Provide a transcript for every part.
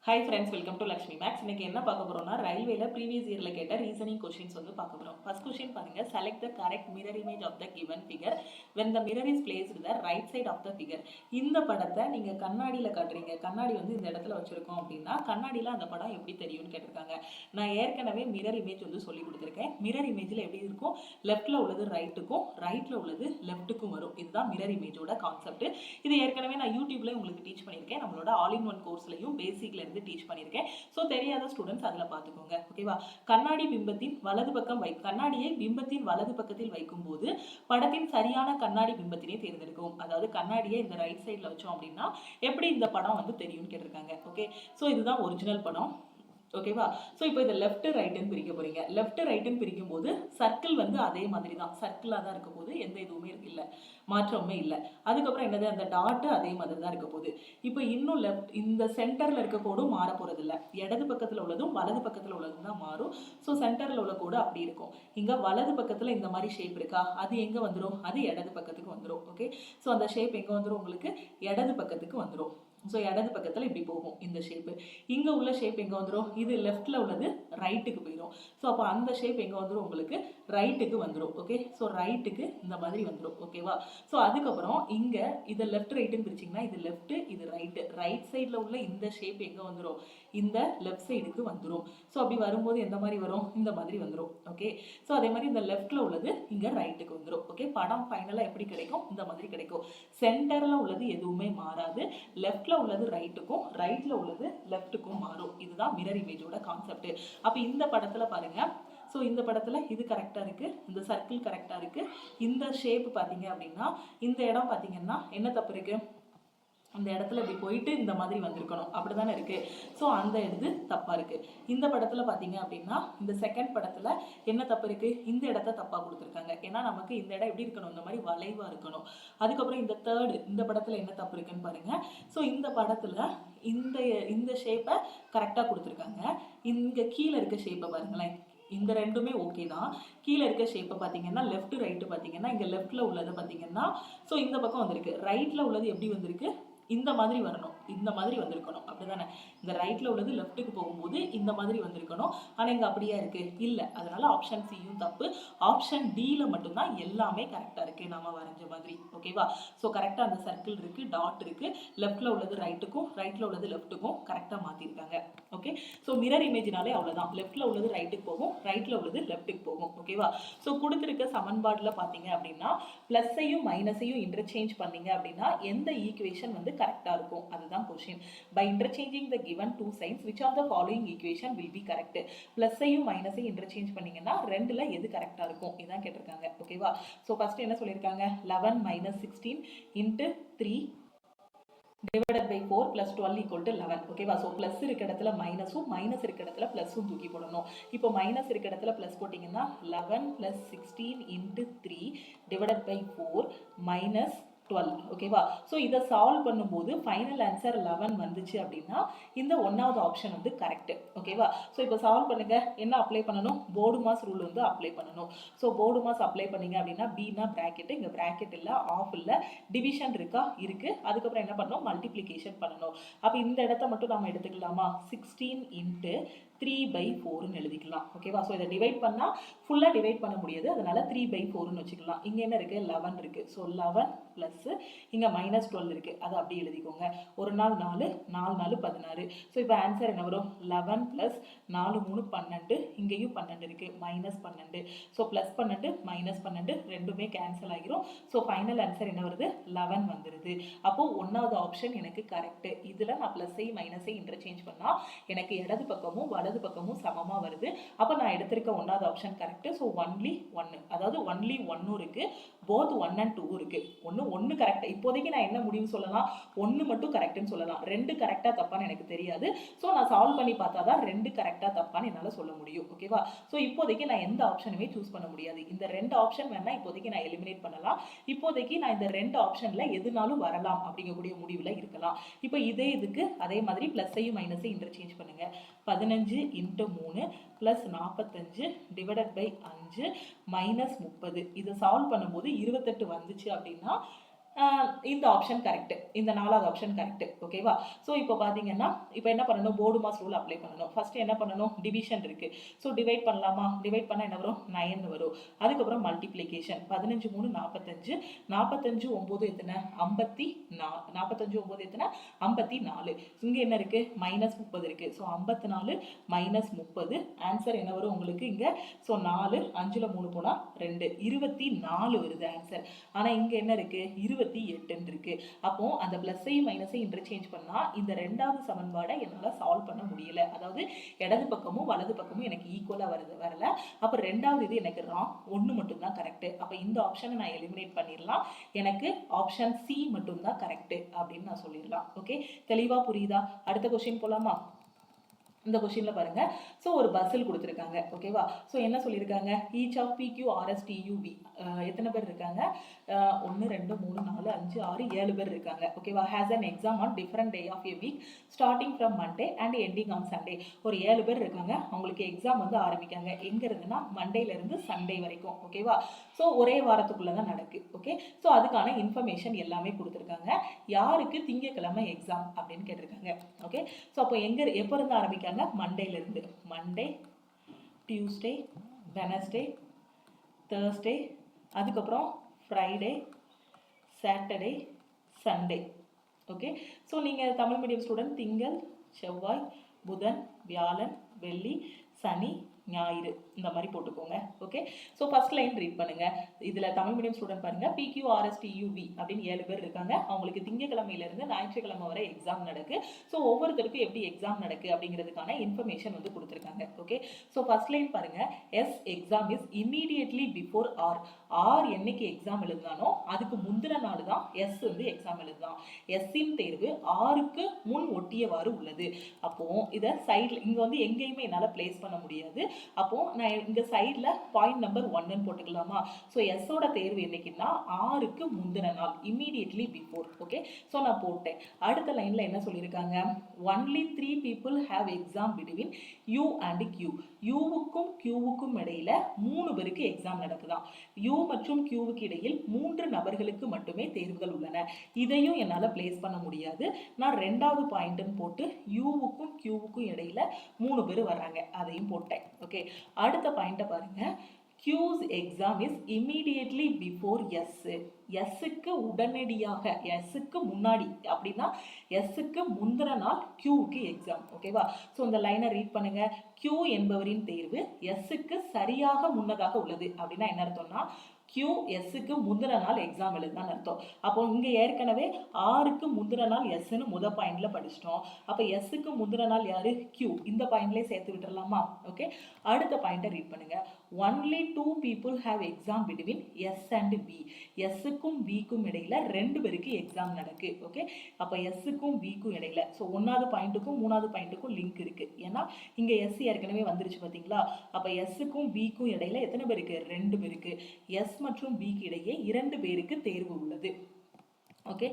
Hi friends, welcome to Lakshmi maths. இன்னைக்கு என்ன பார்க்க போறோம்னா, ரயில்வேல ப்ரீவியஸ் இயர்ல கேட்ட ரீசனிங் கொஸ்டின்ஸ் வந்து பார்க்க போறோம். ஃபர்ஸ்ட் கொஸ்டின் பாருங்க. Select the correct mirror image of the given figure when the mirror is placed the right side of the figure. இந்த படத்தை நீங்க கண்ணாடியில காட்டுறீங்க. கண்ணாடி வந்து இந்த இடத்துல வச்சிருக்கோம் அப்படின்னா கண்ணாடியில அந்த படம் எப்படி தெரியும்னு கேட்டிருக்காங்க. நான் ஏற்கனவே மிரர் இமேஜ் வந்து சொல்லி கொடுத்துருக்கேன். மிரர் இமேஜ்ல எப்படி இருக்கும்? லெஃப்ட்ல உள்ளது ரைட்டுக்கும், ரைட்ல உள்ளது லெஃப்ட்டுக்கும் வரும். இதுதான் மிரர் இமேஜோட கான்செப்ட். இது ஏற்கனவே நான் யூடியூப்ல உங்களுக்கு டீச் பண்ணியிருக்கேன். நம்மளோட ஆல் இன் ஒன் கோர்ஸ்லையும் பேசிக்ல இருந்து டீச் பண்ணியிருக்கேன். ஸோ தெரியாத ஸ்டூடெண்ட்ஸ் அதில் பார்த்துக்கோங்க. ஓகேவா? கண்ணாடி பிம்பத்தின் வலது பக்கம் கண்ணாடியை பிம்பத்தின் வலது பக்கத்தில் வைக்கும் போது படத்தின் சரியான கண்ணாடி பிம்பத்தினை தேர்ந்தெடுக்கும். அதாவது கண்ணாடியை இந்த ரைட் சைடில் வச்சோம் அப்படின்னா எப்படி இந்த படம் வந்து தெரியும்னு கேட்டிருக்காங்க. ஓகே, ஸோ இதுதான் ஒரிஜினல் படம். ஓகேவா? ஸோ இப்போ இதை லெஃப்ட் ரைட்டுன்னு பிரிக்க போறீங்க. லெஃப்ட் ரைட்டுன்னு பிரிக்கும் போது சர்க்கிள் வந்து அதே மாதிரி தான், சர்க்கிளாக தான் இருக்க போது, எந்த இதுவுமே இல்லை, மாற்றமே இல்லை. அதுக்கப்புறம் என்னது, அந்த டாட்டு அதே மாதிரி தான் இருக்க போகுது. இப்போ இன்னும் லெஃப்ட் இந்த சென்டரில் இருக்க கோடும் மாற போகிறது இல்லை. இடது பக்கத்தில் உள்ளதும் வலது பக்கத்தில் உள்ளதும் தான் மாறும். ஸோ சென்டரில் உள்ள கோடு அப்படி இருக்கும். இங்கே வலது பக்கத்தில் இந்த மாதிரி ஷேப் இருக்கா, அது எங்கே வந்துடும்? அது இடது பக்கத்துக்கு வந்துடும். ஓகே, ஸோ அந்த ஷேப் எங்கே வந்துடும்? உங்களுக்கு இடது பக்கத்துக்கு வந்துடும். ஸோ இடது பக்கத்தில் இப்படி போகும் இந்த ஷேப்பு. இங்கே உள்ள ஷேப் எங்கே வந்துடும்? இது லெஃப்டில் உள்ளது ரைட்டுக்கு போயிடும். ஸோ அப்போ அந்த ஷேப் எங்கே வந்துடும்? உங்களுக்கு ரைட்டுக்கு வந்துடும். ஓகே, ஸோ ரைட்டுக்கு இந்த மாதிரி வந்துடும். ஓகேவா? ஸோ அதுக்கப்புறம் இங்கே இதை லெஃப்ட் ரைட்டுன்னு பிரிச்சிங்கன்னா இது லெஃப்ட், இது ரைட்டு. ரைட் சைடில் உள்ள இந்த ஷேப் எங்கே வந்துடும்? இந்த லெஃப்ட் சைடுக்கு வந்துடும். ஸோ அப்படி வரும்போது எந்த மாதிரி வரும்? இந்த மாதிரி வந்துடும். ஓகே, ஸோ அதே மாதிரி இந்த லெஃப்டில் உள்ளது இங்கே ரைட்டுக்கு வந்துடும். ஓகே, படம் ஃபைனலாக எப்படி கிடைக்கும்? இந்த மாதிரி கிடைக்கும். சென்டரில் உள்ளது எதுவுமே மாறாது. லெஃப்ட் உள்ளது ரைட்டுக்கும், ரைட்ல உள்ளது லெஃப்ட்டுக்கும் மாறும். இதுதான் மிரர் இமேஜோட கான்செப்ட். அப்ப இந்த படத்துல பாருங்க. ஸோ இந்த படத்துல இது கரெக்டா இருக்கு, இந்த சர்க்கிள் கரெக்டா இருக்கு. இந்த ஷேப் பாத்தீங்க அப்படின்னா இந்த இடம் பாத்தீங்கன்னா என்ன தப்பு இருக்கு? அந்த இடத்துல இப்படி போயிட்டு இந்த மாதிரி வந்திருக்கணும், அப்படிதானே இருக்கு. ஸோ அந்த இது தப்பா இருக்கு. இந்த படத்துல பாத்தீங்க அப்படின்னா இந்த செகண்ட் படத்துல என்ன தப்பு இருக்கு? இந்த இடத்த தப்பா கொடுத்துருக்காங்க. ஏன்னா நமக்கு இந்த இடம் எப்படி இருக்கணும்? இந்த மாதிரி வளைவா இருக்கணும். அதுக்கப்புறம் இந்த தேர்டு இந்த படத்துல என்ன தப்பு இருக்குன்னு பாருங்க. ஸோ இந்த படத்துல இந்த இந்த ஷேப்பை கரெக்டா கொடுத்துருக்காங்க. இங்க கீழே இருக்க ஷேப்பை பாருங்களேன். இந்த ரெண்டுமே ஓகே தான். கீழே இருக்க ஷேப்பை பார்த்தீங்கன்னா லெஃப்ட் ரைட்டு பார்த்தீங்கன்னா இங்கே லெஃப்டில் உள்ளது பார்த்தீங்கன்னா ஸோ இந்த பக்கம் வந்திருக்கு. ரைட்டில் உள்ளது எப்படி வந்திருக்கு? இந்த மாதிரி வரணும், இந்த மாதிரி வந்திருக்கணும், அப்படிதானே? இந்த ரைட்ல உள்ளது லெஃப்ட்டுக்கு போகும்போது இந்த மாதிரி வந்திருக்கணும். ஆனால் இங்கே அப்படியே இருக்கு இல்லை. அதனால ஆப்ஷன் சியும் தப்பு. ஆப்ஷன் டியில் மட்டும்தான் எல்லாமே கரெக்டாக இருக்கு நாம வரைஞ்ச மாதிரி. ஓகேவா? ஸோ கரெக்டாக அந்த சர்க்கிள் இருக்கு, டாட் இருக்கு. லெஃப்ட்ல உள்ளது ரைட்டுக்கும், ரைட்ல உள்ளது லெஃப்ட்டுக்கும் கரெக்டாக மாற்றிருக்காங்க. ஓகே, ஸோ மிரர் இமேஜினாலே அவ்வளோதான். லெஃப்ட்ல உள்ளது ரைட்டுக்கு போகும், ரைட்ல உள்ளது லெஃப்ட்டுக்கு போகும். ஓகேவா? ஸோ கொடுத்துருக்க சமன்பாட்டில் பார்த்தீங்க அப்படின்னா பிளஸையும் மைனஸையும் இன்டர்சேஞ்ச் பண்ணீங்க அப்படின்னா எந்த ஈக்குவேஷன் வந்து கரெக்டாக இருக்கும்? அதுதான் question. By interchanging the given two signs which of the following equation will be correct? பிளஸையும் மைனஸையும் இன்டர்சேஞ்ச் பண்ணீங்கன்னா ரெண்டுல எது கரெக்டாக இருக்கும் இதான் கேட்டிருக்காங்க. ஓகேவா? ஸோ ஃபர்ஸ்ட் என்ன சொல்லியிருக்காங்க? 11 - 16 × 3 divided by 4 plus 12 equal to 11. ஓகேவா? ஸோ ப்ளஸ் இருக்க இடத்துல மைனஸும், மைனஸ் இருக்க இடத்துல ப்ளஸும் தூக்கி போடணும். இப்போ மைனஸ் இருக்க இடத்துல ப்ளஸ் போட்டிங்கன்னா 11 + 16 × 3 divided by 4 minus 12. ஓகேவா? ஸோ இதை சால்வ் பண்ணும்போது ஃபைனல் ஆன்சர் 11 வந்துச்சு அப்படின்னா இந்த ஒன்றாவது ஆப்ஷன் வந்து கரெக்ட். ஓகேவா? ஸோ இப்போ சால்வ் பண்ணுங்க. என்ன அப்ளை பண்ணணும்? போர்டு மாஸ் ரூல் வந்து அப்ளை பண்ணணும். ஸோ போர்டு மாஸ் அப்ளை பண்ணீங்க அப்படின்னா பீனா பிராக்கெட், இங்கே பிராக்கெட் இல்லை, ஆஃப் இல்லை, டிவிஷன் இருக்கா? இருக்கு. அதுக்கப்புறம் என்ன பண்ணணும்? மல்டிப்ளிகேஷன் பண்ணணும். அப்போ இந்த இடத்த மட்டும் நம்ம எடுத்துக்கலாமா? 16 × 3/4 எழுதிக்கலாம். ஓகேவா? ஸோ இதை டிவைட் பண்ணால் ஃபுல்லாக டிவைட் பண்ண முடியாது, அதனால 3/4 வச்சுக்கலாம். இங்கே என்ன இருக்குது? 11 இருக்குது. ஸோ 11 ப்ளஸ் இங்கே -12 இருக்குது, அதை அப்படியே எழுதிக்கோங்க. ஒரு நாள் 4, 4 4 16. ஸோ இப்போ ஆன்சர் என்ன வரும்? 11 + 4 3 12. இங்கேயும் 12 இருக்குது, -12. ஸோ +12 -12 ரெண்டுமே கேன்சல் ஆகிரும். ஸோ ஃபைனல் ஆன்சர் என்ன வருது? 11 வந்துடுது. அப்போது ஒன்றாவது ஆப்ஷன் எனக்கு கரெக்டு. இதில் நான் ப்ளஸ்ஸை மைனஸை இன்டர்சேஞ்ச் பண்ணால் எனக்கு இடது பக்கமும் வலது பக்கமும் சமமாக வருது. அப்போ நான் எடுத்திருக்க ஒன்றாவது ஆப்ஷன் கரெக்டு. ஸோ ஒன்லி 1, அதாவது ஒன்லி 1 இருக்குது, போத் 1 and 2 இருக்குது. ஒன்று கரெக்டாக இப்போதைக்கு நான் என்ன முடிவு சொல்லலாம்? 1 மட்டும் கரெக்டுன்னு சொல்லலாம். 2 கரெக்டாக தப்பான்னு எனக்கு தெரியாது. ஸோ நான் சால்வ் பண்ணி பார்த்தா தான் 2 கரெக்டாக தப்பான்னு என்னால் சொல்ல முடியும். ஓகேவா? ஸோ இப்போதைக்கு நான் எந்த ஆப்ஷனுமே சூஸ் பண்ண முடியாது. இந்த 2 ஆப்ஷன் வேணா இப்போதைக்கு நான் எலிமினேட் பண்ணலாம். இப்போதைக்கு நான் இந்த 2 ஆப்ஷனில் எதுனாலும் வரலாம் அப்படிங்கக்கூடிய முடிவில் இருக்கலாம். இப்போ இதே இதுக்கு அதே மாதிரி ப்ளஸ்ஸையும் மைனஸையும் இன்டர்சேஞ்ச் பண்ணுங்க. 15 × 3 + 45 divided by 5 - 30. இதை சால்வ் பண்ணும்போது 28 வந்துச்சு அப்படின்னா இந்த ஆப்ஷன் கரெக்ட், இந்த 4வது ஆப்ஷன் கரெக்ட். ஓகேவா? ஸோ இப்போ பார்த்தீங்கன்னா இப்போ என்ன பண்ணணும், போர்டு மாஸ் ரூல் அப்ளை பண்ணணும். ஃபர்ஸ்ட் என்ன பண்ணணும், டிவிஷன் இருக்கு. ஸோ டிவைட் பண்ணலாமா, டிவைட் பண்ணால் என்ன வரும், 9 வரும். அதுக்கப்புறம் மல்டிப்ளிகேஷன் 15 3 45, 45 9 எத்தனை 54, 45 9 எத்தனை 54. இங்கே என்ன இருக்கு, -30 இருக்கு. ஸோ 54 -30 ஆன்சர் என்ன வரும் உங்களுக்கு இங்கே. ஸோ 4 5ல் 3 போனால் 2 24 வருது ஆன்சர். ஆனால் இங்கே என்ன இருக்கு, 28 இருக்கு. அப்போ அந்த பிளஸ்ஸையும் மைனஸையும் இன்டர்சேஞ்ச் பண்ணா இந்த 2வது சமன்பாடை என்னால் சால்வ் பண்ண முடியல. அதாவது இடது பக்கமும் வலது பக்கமும் எனக்கு ஈக்குவலா வரல. அப்ப 2வது இது எனக்கு ராங், 1 மட்டும் தான் கரெக்ட். அப்ப இந்த ஆப்ஷனை நான் எலிமினேட் பண்ணிடலாம். எனக்கு ஆப்ஷன் சி மட்டும் தான் கரெக்ட் அப்படின்னு நான் சொல்லிடலாம். ஓகே, தெளிவா புரியுதா? அடுத்த கொஸ்டின் போலாமா? இந்த கொஸ்டின்ல பாருங்க. ஸோ ஒரு பஸ்ஸில் கொடுத்துருக்காங்க. ஓகேவா? ஸோ என்ன சொல்லியிருக்காங்க, ஈச் ஆஃப் பிக்யூ ஆர்எஸ் டியூபி எத்தனை பேர் இருக்காங்க, 1 2 3 4 5 6 7 பேர் இருக்காங்க. ஓகேவா? Has an exam on different day of a week starting from Monday and ending on Sunday. ஒரு 7 பேர் இருக்காங்க. அவங்களுக்கு எக்ஸாம் வந்து ஆரம்பிக்காங்க எங்க இருந்துன்னா மண்டேல இருந்து சண்டே வரைக்கும். ஓகேவா? ஸோ ஒரே வாரத்துக்குள்ள தான் நடக்கு. ஓகே, ஸோ அதுக்கான இன்ஃபர்மேஷன் எல்லாமே கொடுத்துருக்காங்க. யாருக்கு திங்கக்கிழமை எக்ஸாம் அப்படின்னு கேட்டிருக்காங்க. ஓகே, ஸோ அப்போ எப்போ இருந்து ஆரம்பிக்காங்க, மண்டேல இருந்து. மண்டே, டியூஸ்டே, வெனஸ்டே, தேர்ஸ்டே, அதுக்கப்புறம் Friday, Saturday, Sunday. Okay, so நீங்கள் தமிழ் மீடியம் ஸ்டூடெண்ட் திங்கள், செவ்வாய், புதன், வியாழன், வெள்ளி, சனி, ஞாயிறு இந்த மாதிரி போட்டுக்கோங்க. Okay, so first line read பண்ணுங்க. இதில் தமிழ் மீடியம் ஸ்டூடெண்ட் பாருங்க, பிக்யூஆர்எஸ்டியூவி அப்படின்னு 7 பேர் இருக்காங்க. அவங்களுக்கு திங்கக்கிழமையிலேருந்து ஞாயிற்றுக்கிழமை வரை எக்ஸாம் நடக்கு. ஸோ ஒவ்வொருத்தருக்கும் எப்படி எக்ஸாம் நடக்கு அப்படிங்கிறதுக்கான இன்ஃபர்மேஷன் வந்து கொடுத்துருக்காங்க. ஓகே, ஸோ ஃபர்ஸ்ட் லைன் பாருங்க, S exam is immediately before R. R என்னைக்கு எக்ஸாம் எழுதுனானோ அதுக்கு முந்தின நாள் தான் எஸ் வந்து எக்ஸாம் எழுதுதான். எஸ்ஸின் தேர்வு ஆருக்கு முன் ஒட்டியவாறு உள்ளது. அப்போ இதை சைடில் இங்கே வந்து எங்கேயுமே என்னால் பிளேஸ் பண்ண முடியாது. அப்போ நான் இங்க சைட்ல பாயிண்ட் நம்பர் 1 போட்டுக்கலாமா? ஸோ எஸ்ஸோட தேர்வு என்னைக்குன்னா ஆருக்கு முந்தின நாள், இம்மீடியட்லி பிஃபோர். ஓகே, ஸோ நான் போட்டேன். அடுத்த லைன்ல என்ன சொல்லியிருக்காங்க, only 3 people have exam between U and Q. யூவுக்கும் கியூவுக்கும் இடையில 3 பேருக்கு எக்ஸாம் நடக்குதாம். யூ மற்றும் கியூவுக்கு இடையில் 3 நபர்களுக்கு மட்டுமே தேர்வுகள் உள்ளன. இதையும் என்னால் பிளேஸ் பண்ண முடியாது. நான் 2வது பாயிண்ட்னு போட்டு யூவுக்கும் கியூவுக்கும் இடையில 3 பேர் வர்றாங்க, அதையும் போட்டேன். ஓகே, அடுத்த பாயிண்ட பாருங்க, Q's exam is immediately before S. எஸ்ஸுக்கு உடனடியாக, எஸ்ஸுக்கு முன்னாடி அப்படின்னா எஸ்ஸுக்கு முந்தின நாள் கியூவுக்கு எக்ஸாம். ஓகேவா? ஸோ இந்த லைனை ரீட் பண்ணுங்க. கியூ என்பவரின் தேர்வு எஸ்ஸுக்கு சரியாக முன்னதாக உள்ளது. அப்படின்னா என்ன அர்த்தம்னா கியூ எஸ்ஸுக்கு முந்தின நாள் எக்ஸாம் எழுதுதான் அர்த்தம். அப்போ இங்க ஏற்கனவே ஆருக்கு முந்தின நாள் எஸ்ன்னு முத பாயிண்ட்ல படிச்சிட்டோம். அப்போ எஸ்ஸுக்கு முந்தின நாள் யாரு, கியூ. இந்த பாயிண்ட்லயே சேர்த்து விட்டுறலாமா? ஓகே, அடுத்த பாயிண்ட்டை ரீட் பண்ணுங்க. Only 2 people have exam between S and P. எஸ்ஸுக்கும் பிக்கும் இடையில 2 பேருக்கு எக்ஸாம் நடக்கு. ஓகே, அப்போ எஸ்ஸுக்கும் பிக்கும் இடையில, ஸோ 1வது பாயிண்ட்டுக்கும் 3வது பாயிண்ட்டுக்கும் லிங்க் இருக்கு. ஏன்னா இங்க எஸ் ஏற்கனவே வந்துருச்சு பாத்தீங்களா? அப்ப எஸ்ஸுக்கும் பிக்கும் இடையில எத்தனை பேருக்கு, 2 பேருக்கு. எஸ் மற்றும் பிக்கு இடையே 2 பேருக்கு தேர்வு உள்ளது. ஓகே,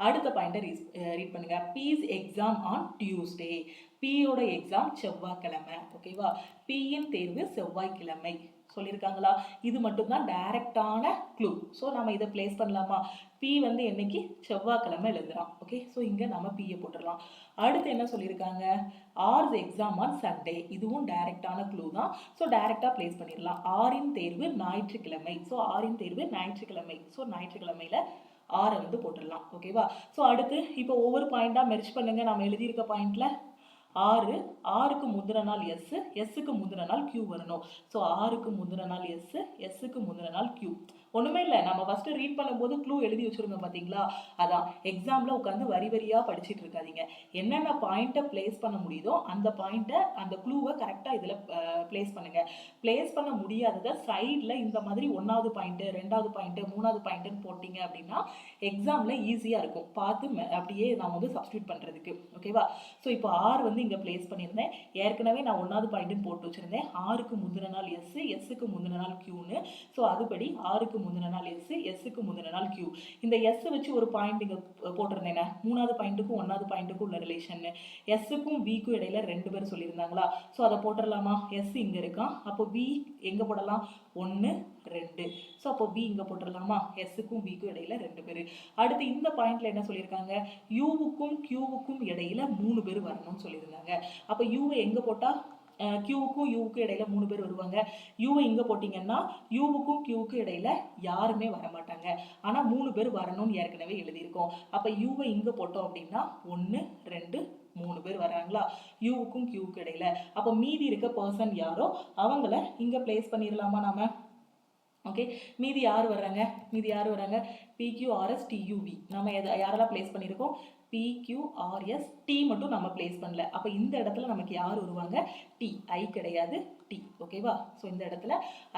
அடுத்த பாயிண்ட ரீட் பண்ணுங்க. P's exam on Tuesday. பியோட எக்ஸாம் செவ்வாய்க்கிழமை. ஓகேவா? பியின் தேர்வு செவ்வாய்க்கிழமை சொல்லியிருக்காங்களா? இது மட்டும் தான் டைரக்டான க்ளூ. ஸோ நம்ம இதை பிளேஸ் பண்ணலாமா? பி வந்து என்னைக்கு, செவ்வாய்க்கிழமை எழுதுறான். ஓகே, ஸோ இங்கே நம்ம பியை போட்டுடலாம். அடுத்து என்ன சொல்லியிருக்காங்க, ஆர்ஸ் எக்ஸாம் ஆன் சண்டே. இதுவும் டைரக்டான க்ளூ தான். ஸோ டைரக்டாக பிளேஸ் பண்ணிடலாம். ஆரின் தேர்வு ஞாயிற்றுக்கிழமை. ஸோ ஆரின் தேர்வு ஞாயிற்றுக்கிழமை. ஸோ ஞாயிற்றுக்கிழமையில ஆரை வந்து போட்டுடலாம். ஓகேவா? ஸோ அடுத்து இப்போ ஒவ்வொரு பாயிண்டாக மெர்ஜ் பண்ணுங்க. நம்ம எழுதியிருக்க பாயிண்ட்ல ஆருக்கு முந்தின நாள் எஸ், எஸ்ஸுக்கு முந்தின நாள் கியூ வரணும். ஸோ ஆருக்கு முந்தின நாள் எஸ், எஸ்ஸுக்கு முந்தின நாள் கியூ. ஒண்ணுமே இல்லை, நம்ம ஃபர்ஸ்ட் ரீட் பண்ணும்போது க்ளூ எழுதி வச்சிருந்தோம் பார்த்தீங்களா? அதான் எக்ஸாம்ல உட்காந்து வரி வரியா படிச்சுட்டு இருக்காதீங்க. என்னென்ன பாயிண்ட்டை பிளேஸ் பண்ண முடியுதோ அந்த பாயிண்ட்டை, அந்த க்ளூவை கரெக்டா இதுல பிளேஸ் பண்ணுங்க. பிளேஸ் பண்ண முடியாததை சைட்ல இந்த மாதிரி 1வது பாயிண்ட், 2வது பாயிண்ட், 3வது பாயிண்ட்னு போட்டீங்க அப்படின்னா எக்ஸாம்ல ஈஸியா இருக்கும். பார்த்து அப்படியே நான் வந்து சப்ஸ்டியூட் பண்றதுக்கு. ஓகேவா? ஸோ இப்போ ஆர் வந்து இங்க பிளேஸ் பண்ணியிருந்தேன். ஏற்கனவே நான் 1வது பாயிண்ட் போட்டு வச்சிருந்தேன். ஆருக்கு முந்தின நாள் எஸ், எஸ்ஸுக்கு முந்தின நாள் கியூன்னு. ஸோ அதுபடி ஆருக்கு ஆருக்கு முந்தின நாள் எஸ், எஸ்ஸுக்கு முந்தின நாள் கியூ. இந்த எஸ் வச்சு ஒரு பாயிண்ட் இங்கே போட்டிருந்தேன், 3வது பாயிண்ட்டுக்கும் 1வது பாயிண்ட்டுக்கும் உள்ள ரிலேஷன். எஸ்ஸுக்கும் பிக்கும் இடையில 2 பேர் சொல்லியிருந்தாங்களா, ஸோ அதை போட்டுடலாமா? எஸ் இங்கே இருக்கான், அப்போ பி எங்கே போடலாம்? 1 2. ஸோ அப்போ பி இங்கே போட்டுடலாமா? எஸ்ஸுக்கும் பிக்கும் இடையில 2 பேர். அடுத்து இந்த பாயிண்ட்ல என்ன சொல்லியிருக்காங்க? யூவுக்கும் கியூவுக்கும் இடையில 3 பேர் வரணும்னு சொல்லியிருந்தாங்க. அப்போ யூவை எங்கே போட்டால் கியூவுக்கும் யூவுக்கும் இடையில 3 பேர் வருவாங்க. யூவை இங்கே போட்டிங்கன்னா யூவுக்கும் கியூவுக்கும் இடையில யாருமே வரமாட்டாங்க. ஆனால் 3 பேர் வரணும்னு ஏற்கனவே எழுதியிருக்கோம். அப்போ யூவை இங்கே போட்டோம் அப்படின்னா 1 2 3 பேர் வராங்களா யூவுக்கும் கியூவுக்கும் இடையில. அப்போ மீதி இருக்க பர்சன் யாரோ அவங்கள இங்கே பிளேஸ் பண்ணிடலாமா நாம? ஓகே, மீதி யார் வர்றாங்க? PQRS TUV நம்ம யாரெல்லாம் பிளேஸ் பண்ணியிருக்கோம்? PQRS T மட்டும் நம்ம பிளேஸ் பண்ணல. அப்போ இந்த இடத்துல நமக்கு யார் வருவாங்க? T, I கிடையாது, T. ஓகேவா? ஸோ இந்த இடத்துல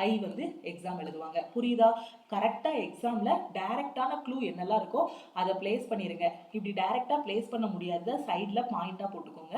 I வந்து எக்ஸாம் எழுதுவாங்க. புரியுதா? கரெக்டாக எக்ஸாமில் டைரக்டான க்ளூ என்னெல்லாம் இருக்கோ அதை பிளேஸ் பண்ணிடுங்க. இப்படி டைரெக்டாக பிளேஸ் பண்ண முடியாத சைடில் பாயிண்டாக போட்டுக்கோங்க.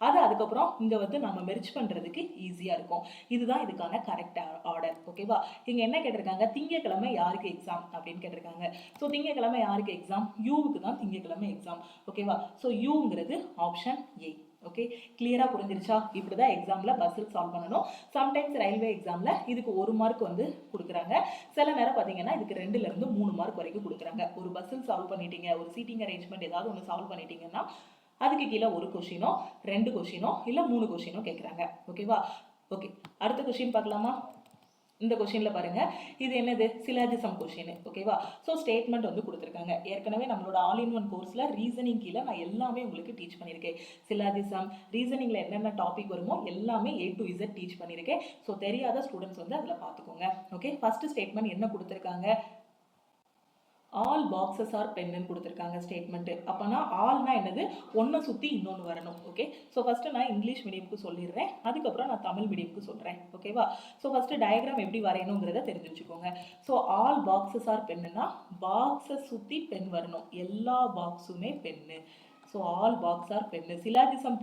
அது அதுக்கப்புறம் இங்கே வந்து நம்ம மெர்ஜ் பண்ணுறதுக்கு ஈஸியாக இருக்கும். இதுதான் இதுக்கான கரெக்ட் ஆர்டர். ஓகேவா? இங்கே என்ன கேட்டிருக்காங்க? திங்கக்கிழமை யாருக்கு எக்ஸாம் அப்படின்னு கேட்டிருக்காங்க. ஸோ திங்கக்கிழமை யாருக்கு எக்ஸாம்? யூவுக்கு தான் திங்கக்கிழமை எக்ஸாம். ஓகேவா? ஸோ யூங்கிறது ஆப்ஷன் ஏ. ஓகே, கிளியரா புரிஞ்சிருச்சா? இப்படிதான் எக்ஸாம்ல பசில் சால்வ் பண்ணணும். சம்டைம்ஸ் ரயில்வே எக்ஸாம்ல இதுக்கு 1 மார்க் வந்து கொடுக்குறாங்க. சில நேரம் பார்த்தீங்கன்னா இதுக்கு 2ல இருந்து 3 மார்க் வரைக்கும் கொடுக்குறாங்க. ஒரு பசில் சால்வ் பண்ணிட்டீங்க, ஒரு சீட்டிங் அரேஞ்ச்மெண்ட் ஏதாவது ஒன்று சால்வ் பண்ணிட்டீங்கன்னா அதுக்கு கீழே 1 கொஸ்டினோ 2 கொஸ்டினோ இல்லை 3 கொஸ்டினோ கேட்குறாங்க. ஓகேவா? ஓகே, அடுத்த கொஸ்டின் பார்க்கலாமா? இந்த கொஸ்டினில் பாருங்கள், இது என்னது? Syllogism question. ஓகேவா? ஸோ ஸ்டேட்மெண்ட் வந்து கொடுத்துருக்காங்க. ஏற்கனவே நம்மளோட ஆல் இன் ஒன் கோர்ஸில் ரீசனிங் கீழே நான் எல்லாமே உங்களுக்கு டீச் பண்ணியிருக்கேன். சிலாஜிசம், ரீசனிங்கில் என்னென்ன டாபிக் வருமோ எல்லாமே A to Z டீச் பண்ணியிருக்கேன். ஸோ தெரியாத ஸ்டூடெண்ட்ஸ் வந்து அதில் பார்த்துக்கோங்க. ஓகே, ஃபர்ஸ்ட் ஸ்டேட்மெண்ட் என்ன கொடுத்துருக்காங்க? ஆல் பாக்ஸஸ் ஆர் பென்னு கொடுத்துருக்காங்க ஸ்டேட்மெண்ட். அப்போனா ஆல்னா என்னது? ஒன்றை சுற்றி இன்னொன்று வரணும். ஓகே, ஸோ ஃபஸ்ட்டு நான் இங்கிலீஷ் மீடியமுக்கு சொல்லிடுறேன், அதுக்கப்புறம் நான் தமிழ் மீடியமுக்கு சொல்கிறேன். ஓகேவா? ஸோ ஃபஸ்ட்டு டயக்ராம் எப்படி வரையணுங்கிறத தெரிஞ்சு வச்சுக்கோங்க. ஸோ ஆல் பாக்ஸஸ் ஆர் பென்னுனா பாக்ஸை சுற்றி பென் வரணும், எல்லா பாக்ஸுமே pen. So all box are pen. Syllogism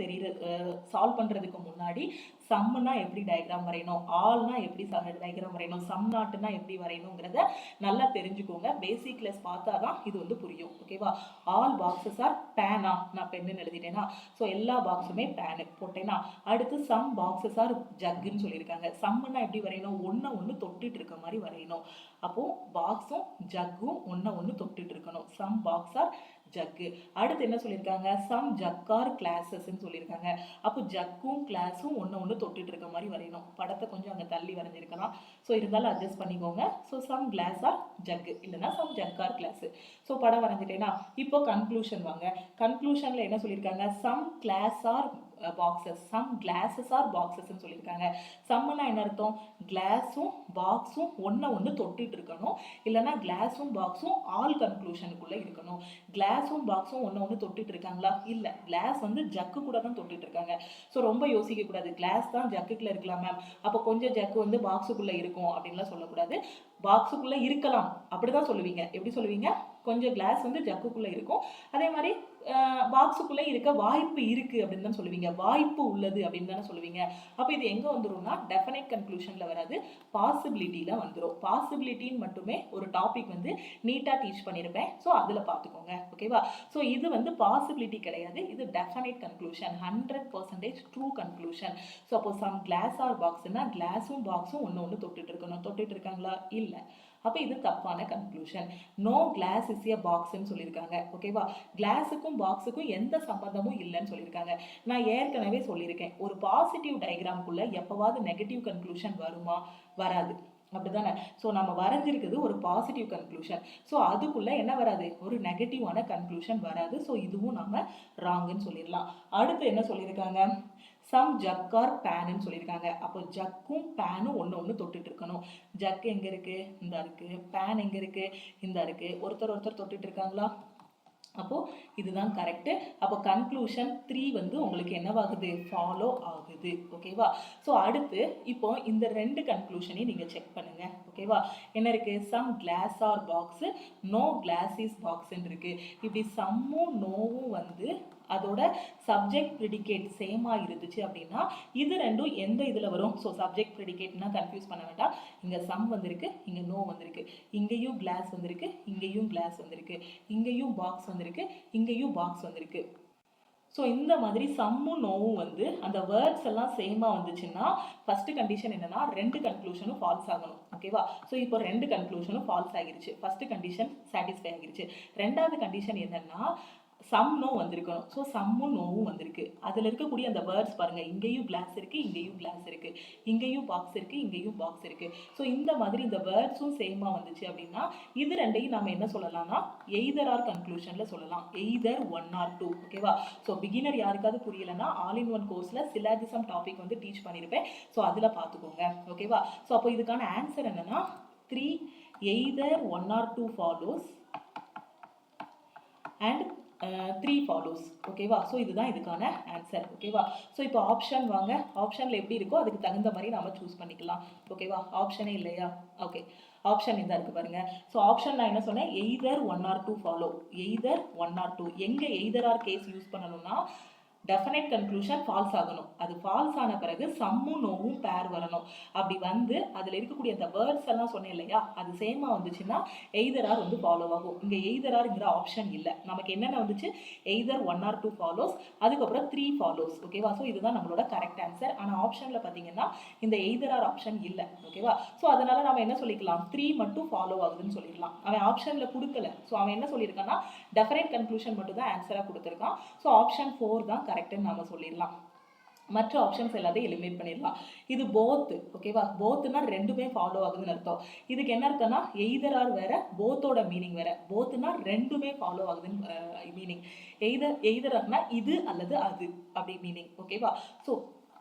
solve பண்ணுறதுக்கு முன்னாடி சம்னா எப்படி டயக்ராம் வரையணும், ஆல்னா எப்படி டயக்ராம் வரையணும், சம் நாட்டுனா எப்படி வரையணுங்கிறத நல்லா தெரிஞ்சுக்கோங்க. பேசிக் கிளாஸ் பார்த்தா தான் இது வந்து புரியும். ஓகேவா? ஆல் பாக்ஸஸ் ஆர் பேனா, நான் பென்னு எழுதிட்டேனா, ஸோ எல்லா பாக்ஸுமே பேனு போட்டேனா. அடுத்து சம் பாக்ஸஸ் ஆர் ஜக்குன்னு சொல்லியிருக்காங்க. சம்னா எப்படி வரையணும்? ஒன்று தொட்டுட்டு இருக்க மாதிரி வரையணும். அப்போது பாக்ஸும் ஜக்கும் ஒன்று தொட்டுட்டு இருக்கணும். Some box are jug. அடுத்து என்ன சொல்லியிருக்காங்க? சம் ஜக்கார் கிளாஸஸ்ன்னு சொல்லியிருக்காங்க. அப்போ ஜக்கும் கிளாஸும் ஒன்று தொட்டுட்டு இருக்க மாதிரி வரையணும். படத்தை கொஞ்சம் அங்கே தள்ளி வரைஞ்சிருக்கலாம், ஸோ இருந்தாலும் அட்ஜஸ்ட் பண்ணிக்கோங்க. So some glass are jug, இல்லைன்னா சம் ஜக்கார் கிளாஸ். ஸோ படம் வரைஞ்சிட்டேன்னா இப்போ கன்க்ளூஷன் வாங்க. கன்க்ளூஷனில் என்ன சொல்லியிருக்காங்க? Some glass are boxes, some glasses are பாக்ஸஸ்ன்னு சொல்லியிருக்காங்க. சம்னா என்ன அர்த்தம்? கிளாஸும் பாக்ஸும் ஒன்று தொட்டுட்டு இருக்கணும், இல்லைன்னா கிளாஸும் பாக்ஸும் ஆல் கன்க்ளூஷனுக்குள்ளே இருக்கணும். கிளாஸும் பாக்ஸும் ஒன்று தொட்டுட்டு இருக்காங்களா? இல்லை, கிளாஸ் வந்து ஜக்கு கூட தான் தொட்டுட்டு இருக்காங்க. ஸோ ரொம்ப யோசிக்க கூடாது, கிளாஸ் தான் ஜக்குக்குள்ளே இருக்கலாம் மேம், அப்போ கொஞ்சம் ஜக்கு வந்து பாக்ஸுக்குள்ளே இருக்கும் அப்படின்லாம் சொல்லக்கூடாது. பாக்ஸுக்குள்ளே இருக்கலாம் அப்படிதான் சொல்லுவீங்க. எப்படி சொல்லுவீங்க? கொஞ்சம் கிளாஸ் வந்து ஜக்குக்குள்ளே இருக்கும், அதே மாதிரி பாக்ஸுக்குள்ளே இருக்க வாய்ப்பு இருக்குது அப்படின்னு தான் சொல்லுவீங்க. வாய்ப்பு உள்ளது அப்படின்னு தானே சொல்லுவீங்க. அப்போ இது எங்கே வந்துடும்னா டெஃபினைட் கன்க்ளூஷனில் வராது, பாசிபிலிட்டியில் வந்துடும். பாசிபிலிட்டின்னு மட்டுமே ஒரு டாபிக் வந்து நீட்டாக டீச் பண்ணியிருப்பேன், ஸோ அதில் பார்த்துக்கோங்க. ஓகேவா? ஸோ இது வந்து பாசிபிலிட்டி கிடையாது, இது definite conclusion, 100% true conclusion. So அப்போ சம் கிளாஸ் ஆர் பாக்ஸ்னா கிளாஸும் பாக்ஸும் ஒன்று தொட்டுட்டு இருக்கணும். தொட்டுட்டு இருக்காங்களா? இல்லை. அப்போ இது தப்பான conclusion. No glass is a பாக்ஸ்ன்னு சொல்லியிருக்காங்க. ஓகேவா? கிளாஸுக்கும் பாக்ஸுக்கும் எந்த சம்பந்தமும் இல்லைன்னு சொல்லியிருக்காங்க. நான் ஏற்கனவே சொல்லியிருக்கேன், ஒரு பாசிட்டிவ் டயக்ராம்குள்ளே எப்போவாது நெகட்டிவ் கன்க்ளூஷன் வருமா? வராது. அப்படிதானே? ஸோ நம்ம வரைஞ்சிருக்குது ஒரு பாசிட்டிவ் கன்க்ளூஷன், ஸோ அதுக்குள்ளே என்ன வராது? ஒரு நெகட்டிவான கன்க்ளூஷன் வராது. ஸோ இதுவும் நம்ம ராங்குன்னு சொல்லிடலாம். அடுத்து என்ன சொல்லியிருக்காங்க? சம் ஜக் ஆர் பேனுன்னு சொல்லியிருக்காங்க. அப்போ ஜக்கும் பேனும் ஒன்று தொட்டுட்டு இருக்கணும். ஜக் எங்கே இருக்குது? இந்த இருக்குது. பேன் எங்கே இருக்குது? இந்த இருக்குது. ஒருத்தர் தொட்டுட்டு இருக்காங்களா? அப்போது இதுதான் கரெக்டு. அப்போ கன்க்ளூஷன் 3 வந்து உங்களுக்கு என்னவாகுது? ஃபாலோ ஆகுது. ஓகேவா? ஸோ அடுத்து இப்போ இந்த 2 கன்க்ளூஷனையும் நீங்கள் செக் பண்ணுங்கள். ஓகேவா? என்ன இருக்குது? Some glass are box, no glass is பாக்ஸ்ன்னு இருக்குது. இப்படி சம்மும் நோவும் வந்து அதோட சப்ஜெக்ட் ப்ரிடிகேட் சேமா இருந்துச்சு அப்படின்னா இது ரெண்டும் எந்த இதில் வரும்? ஸோ சப்ஜெக்ட் ப்ரிடிகேட்னா கன்ஃபியூஸ் பண்ண வேண்டாம். இங்கே சம் வந்திருக்கு, இங்கே நோ வந்திருக்கு, இங்கேயும் கிளாஸ் வந்திருக்கு, இங்கேயும் கிளாஸ் வந்திருக்கு, இங்கேயும் பாக்ஸ் வந்திருக்கு, இங்கேயும் பாக்ஸ் வந்திருக்கு. ஸோ இந்த மாதிரி சம்மும் நோவும் வந்து அந்த வேர்ட்ஸ் எல்லாம் சேமாக வந்துச்சுன்னா ஃபர்ஸ்ட் கண்டிஷன் என்னன்னா 2 கன்க்ளூஷனும் ஃபால்ஸ் ஆகணும். ஓகேவா? ஸோ இப்போ 2 கன்க்ளூஷனும் ஃபால்ஸ் ஆகிருச்சு. ஃபர்ஸ்ட் கண்டிஷன் சாட்டிஸ்ஃபை ஆகிருச்சு. ரெண்டாவது கண்டிஷன் என்னன்னா சம் நோ வந்திருக்கணும். ஸோ சம்மும் நோவும் வந்திருக்கு. அதில் இருக்கக்கூடிய அந்த வேர்ட்ஸ் பாருங்க, இங்கேயும் கிளாஸ் இருக்கு, இங்கேயும் கிளாஸ் இருக்கு, இங்கேயும் பாக்ஸ் இருக்கு, இங்கேயும் பாக்ஸ் இருக்கு. ஸோ இந்த மாதிரி இந்த வேர்ட்ஸும் சேமா வந்துச்சு அப்படின்னா இது ரெண்டையும் நம்ம என்ன சொல்லலாம்னா எய்தர் ஆர் கன்க்ளூஷன்ல சொல்லலாம். Either 1 or 2. ஓகேவா? ஸோ பிகினர் யாருக்காவது புரியலன்னா ஆல் இன் ஒன் கோர்ஸ்ல சிலாஜிசம் டாபிக் வந்து டீச் பண்ணியிருப்பேன். ஸோ அதில் பார்த்துக்கோங்க. ஓகேவா? ஸோ அப்போ இதுக்கான ஆன்சர் என்னன்னா 3 either 1 or 2 follows and 3 follows. ஓகேவா? ஸோ இதுதான் இதுக்கான ஆன்சர். ஓகேவா? ஸோ இப்போ ஆப்ஷன் வாங்க. ஆப்ஷனில் எப்படி இருக்கோ அதுக்கு தகுந்த மாதிரி நம்ம சூஸ் பண்ணிக்கலாம். ஓகேவா? ஆப்ஷனே இல்லையா? ஓகே, ஆப்ஷன் இதாக இருக்குது பாருங்க. ஸோ ஆப்ஷன் நான் என்ன சொன்னேன்? Either 1 or 2 follow. Either 1 or 2. எங்கே எய்தர் ஆர் கேஸ் யூஸ் பண்ணணும்னா டெஃபினைட் கன்க்ளூஷன் ஃபால்ஸ் ஆகணும். அது ஃபால்ஸ் ஆன பிறகு சம்மும் நோவும் பேர் வரணும். அப்படி வந்து அதில் இருக்கக்கூடிய அந்த வேர்ட்ஸ் எல்லாம் சொன்னேன் இல்லையா, அது சேமாக வந்துச்சுன்னா எய்தர் ஆர் வந்து ஃபாலோ ஆகும். இங்கே எய்தர் ஆர்ங்கிற ஆப்ஷன் இல்லை. நமக்கு என்னென்ன வந்துச்சு? எய்தர் 1 or 2 ஃபாலோஸ், அதுக்கப்புறம் 3 ஃபாலோஸ். ஓகேவா? ஸோ இதுதான் நம்மளோட கரெக்ட் ஆன்சர். ஆனால் ஆப்ஷனில் பார்த்தீங்கன்னா இந்த எய்தர் ஆர் ஆப்ஷன் இல்லை. ஓகேவா? ஸோ அதனால நம்ம என்ன சொல்லிக்கலாம்? 3 மட்டும் ஃபாலோ ஆகுதுன்னு சொல்லிடலாம். அவன் ஆப்ஷனில் கொடுக்கல. ஸோ அவன் என்ன சொல்லியிருக்கான்னா டெஃபினைட் கன்க்ளூஷன் மட்டும் தான் ஆன்சராக கொடுத்துருக்கான். ஸோ ஆப்ஷன் 4 தான் கரெக்ட்னு நாம சொல்லிடலாம். மற்ற ஆப்ஷன்ஸ் எல்லாத்தையும் எலிமினேட் பண்ணிடலாம். இது போத். ஓகேவா? போத்னா ரெண்டுமே ஃபாலோ ஆகுதுன்னு அர்த்தம். இதுக்கு என்ன அர்த்தம்னா எய்தர் ஆர் வேற, போத்தோட மீனிங் வேற. போத்னா ரெண்டுமே ஃபாலோ ஆகுதுன்னு மீனிங். எய்தர்னா இது அல்லது அது அப்படி மீனிங். ஓகேவா? ஸோ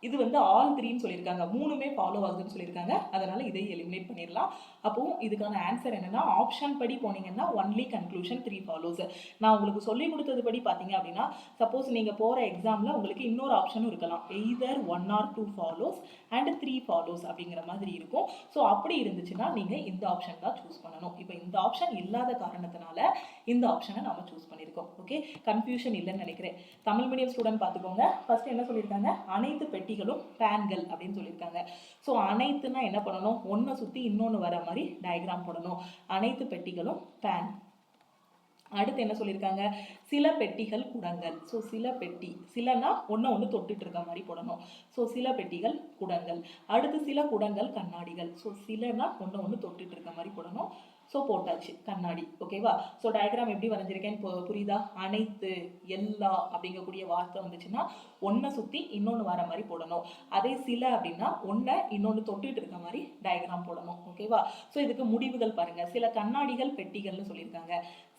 இது வந்து ஆல் 3ன்னு சொல்லியிருக்காங்க. 3மே ஃபாலோ ஆகுதுன்னு சொல்லியிருக்காங்க. அதனால இதை எலிமினேட் பண்ணிடலாம். அப்போ இதுக்கான ஆன்சர் என்னன்னா ஆப்ஷன் படி போனீங்கன்னா ஒன்லி கன்க்ளூஷன் 3 ஃபாலோஸ். நான் உங்களுக்கு சொல்லி கொடுத்தது படி பார்த்தீங்க அப்படின்னா சப்போஸ் நீங்க போற எக்ஸாம்ல உங்களுக்கு இன்னொரு ஆப்ஷனும் இருக்கலாம். Either 1 or 2 follows and 3 follows அப்படிங்கிற மாதிரி இருக்கும். ஸோ அப்படி இருந்துச்சுன்னா நீங்க இந்த ஆப்ஷன் தான் சூஸ் பண்ணணும். இப்போ இந்த ஆப்ஷன் இல்லாத காரணத்தினால இந்த ஆப்ஷனை நம்ம சூஸ் பண்ணியிருக்கோம். ஓகே, கன்ஃபியூஷன் இல்லைன்னு நினைக்கிறேன். தமிழ் மீடியம் ஸ்டூடெண்ட் பார்த்துக்கோங்க. ஃபர்ஸ்ட் என்ன சொல்லியிருக்காங்க? அனைத்து பெட்டிகளும் பேன்கள் அப்படின்னு சொல்லியிருக்காங்க. ஸோ அனைத்துனா என்ன பண்ணணும்? ஒன்றை சுற்றி இன்னொன்று வர மாதிரி டயக்ராம் போடணும். அனைத்து பெட்டிகளும் பேன். அடுத்து என்ன சொல்லியிருக்காங்க? சில பெட்டிகள் குடங்கள். ஸோ சில பெட்டி, சிலனா ஒன்று தொட்டுட்டு இருக்க மாதிரி போடணும். ஸோ சில பெட்டிகள் குடங்கள். அடுத்து சில குடங்கள் கண்ணாடிகள். ஸோ சிலனா ஒன்று தொட்டுட்டு இருக்க மாதிரி போடணும். ஸோ போட்டாச்சு கண்ணாடி. ஓகேவா? ஸோ டயக்ராம் எப்படி வரைஞ்சிருக்கேன்னு புரியுதா? அனைத்து, எல்லா அப்படிங்கக்கூடிய வார்த்தை வந்துச்சுன்னா ஒன்றை சுற்றி இன்னொன்று வர மாதிரி போடணும். அதே சில அப்படின்னா ஒன்றை இன்னொன்று தொட்டுட்டு இருக்க மாதிரி டயக்ராம் போடணும். ஓகேவா? ஸோ இதுக்கு முடிவுகள் பாருங்க. சில கண்ணாடிகள் பெட்டிகள்னு சொல்லியிருக்காங்க.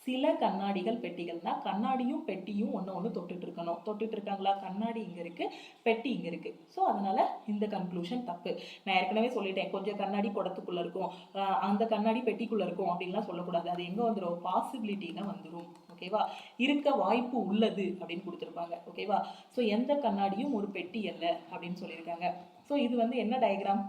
சில கண்ணாடிகள் பெட்டிகள்னா கண்ணாடியும் பெட்டியும் ஒன்று தொட்டுட்டு இருக்கணும். தொட்டுட்டு இருக்காங்களா? கண்ணாடி இங்கே இருக்கு, பெட்டி இங்கே இருக்கு. ஸோ அதனால இந்த கன்க்ளூஷன் தப்பு. நான் ஏற்கனவே சொல்லிட்டேன், கொஞ்சம் கண்ணாடி குடத்துக்குள்ள இருக்கும், அந்த கண்ணாடி பெட்டிக்குள்ள இருக்கும் அப்படின்லாம் சொல்லக்கூடாது. அது எங்கே வந்துடும்? பாசிபிலிட்டினா வந்துடும். ஓகேவா? இருக்க வாய்ப்பு உள்ளது அப்படின்னு கொடுத்துருப்பாங்க. ஓகேவா? ஸோ எந்த கண்ணாடியும் ஒரு பெட்டி அல்ல அப்படின்னு சொல்லியிருக்காங்க. ஸோ இது வந்து என்ன டயக்ராம்?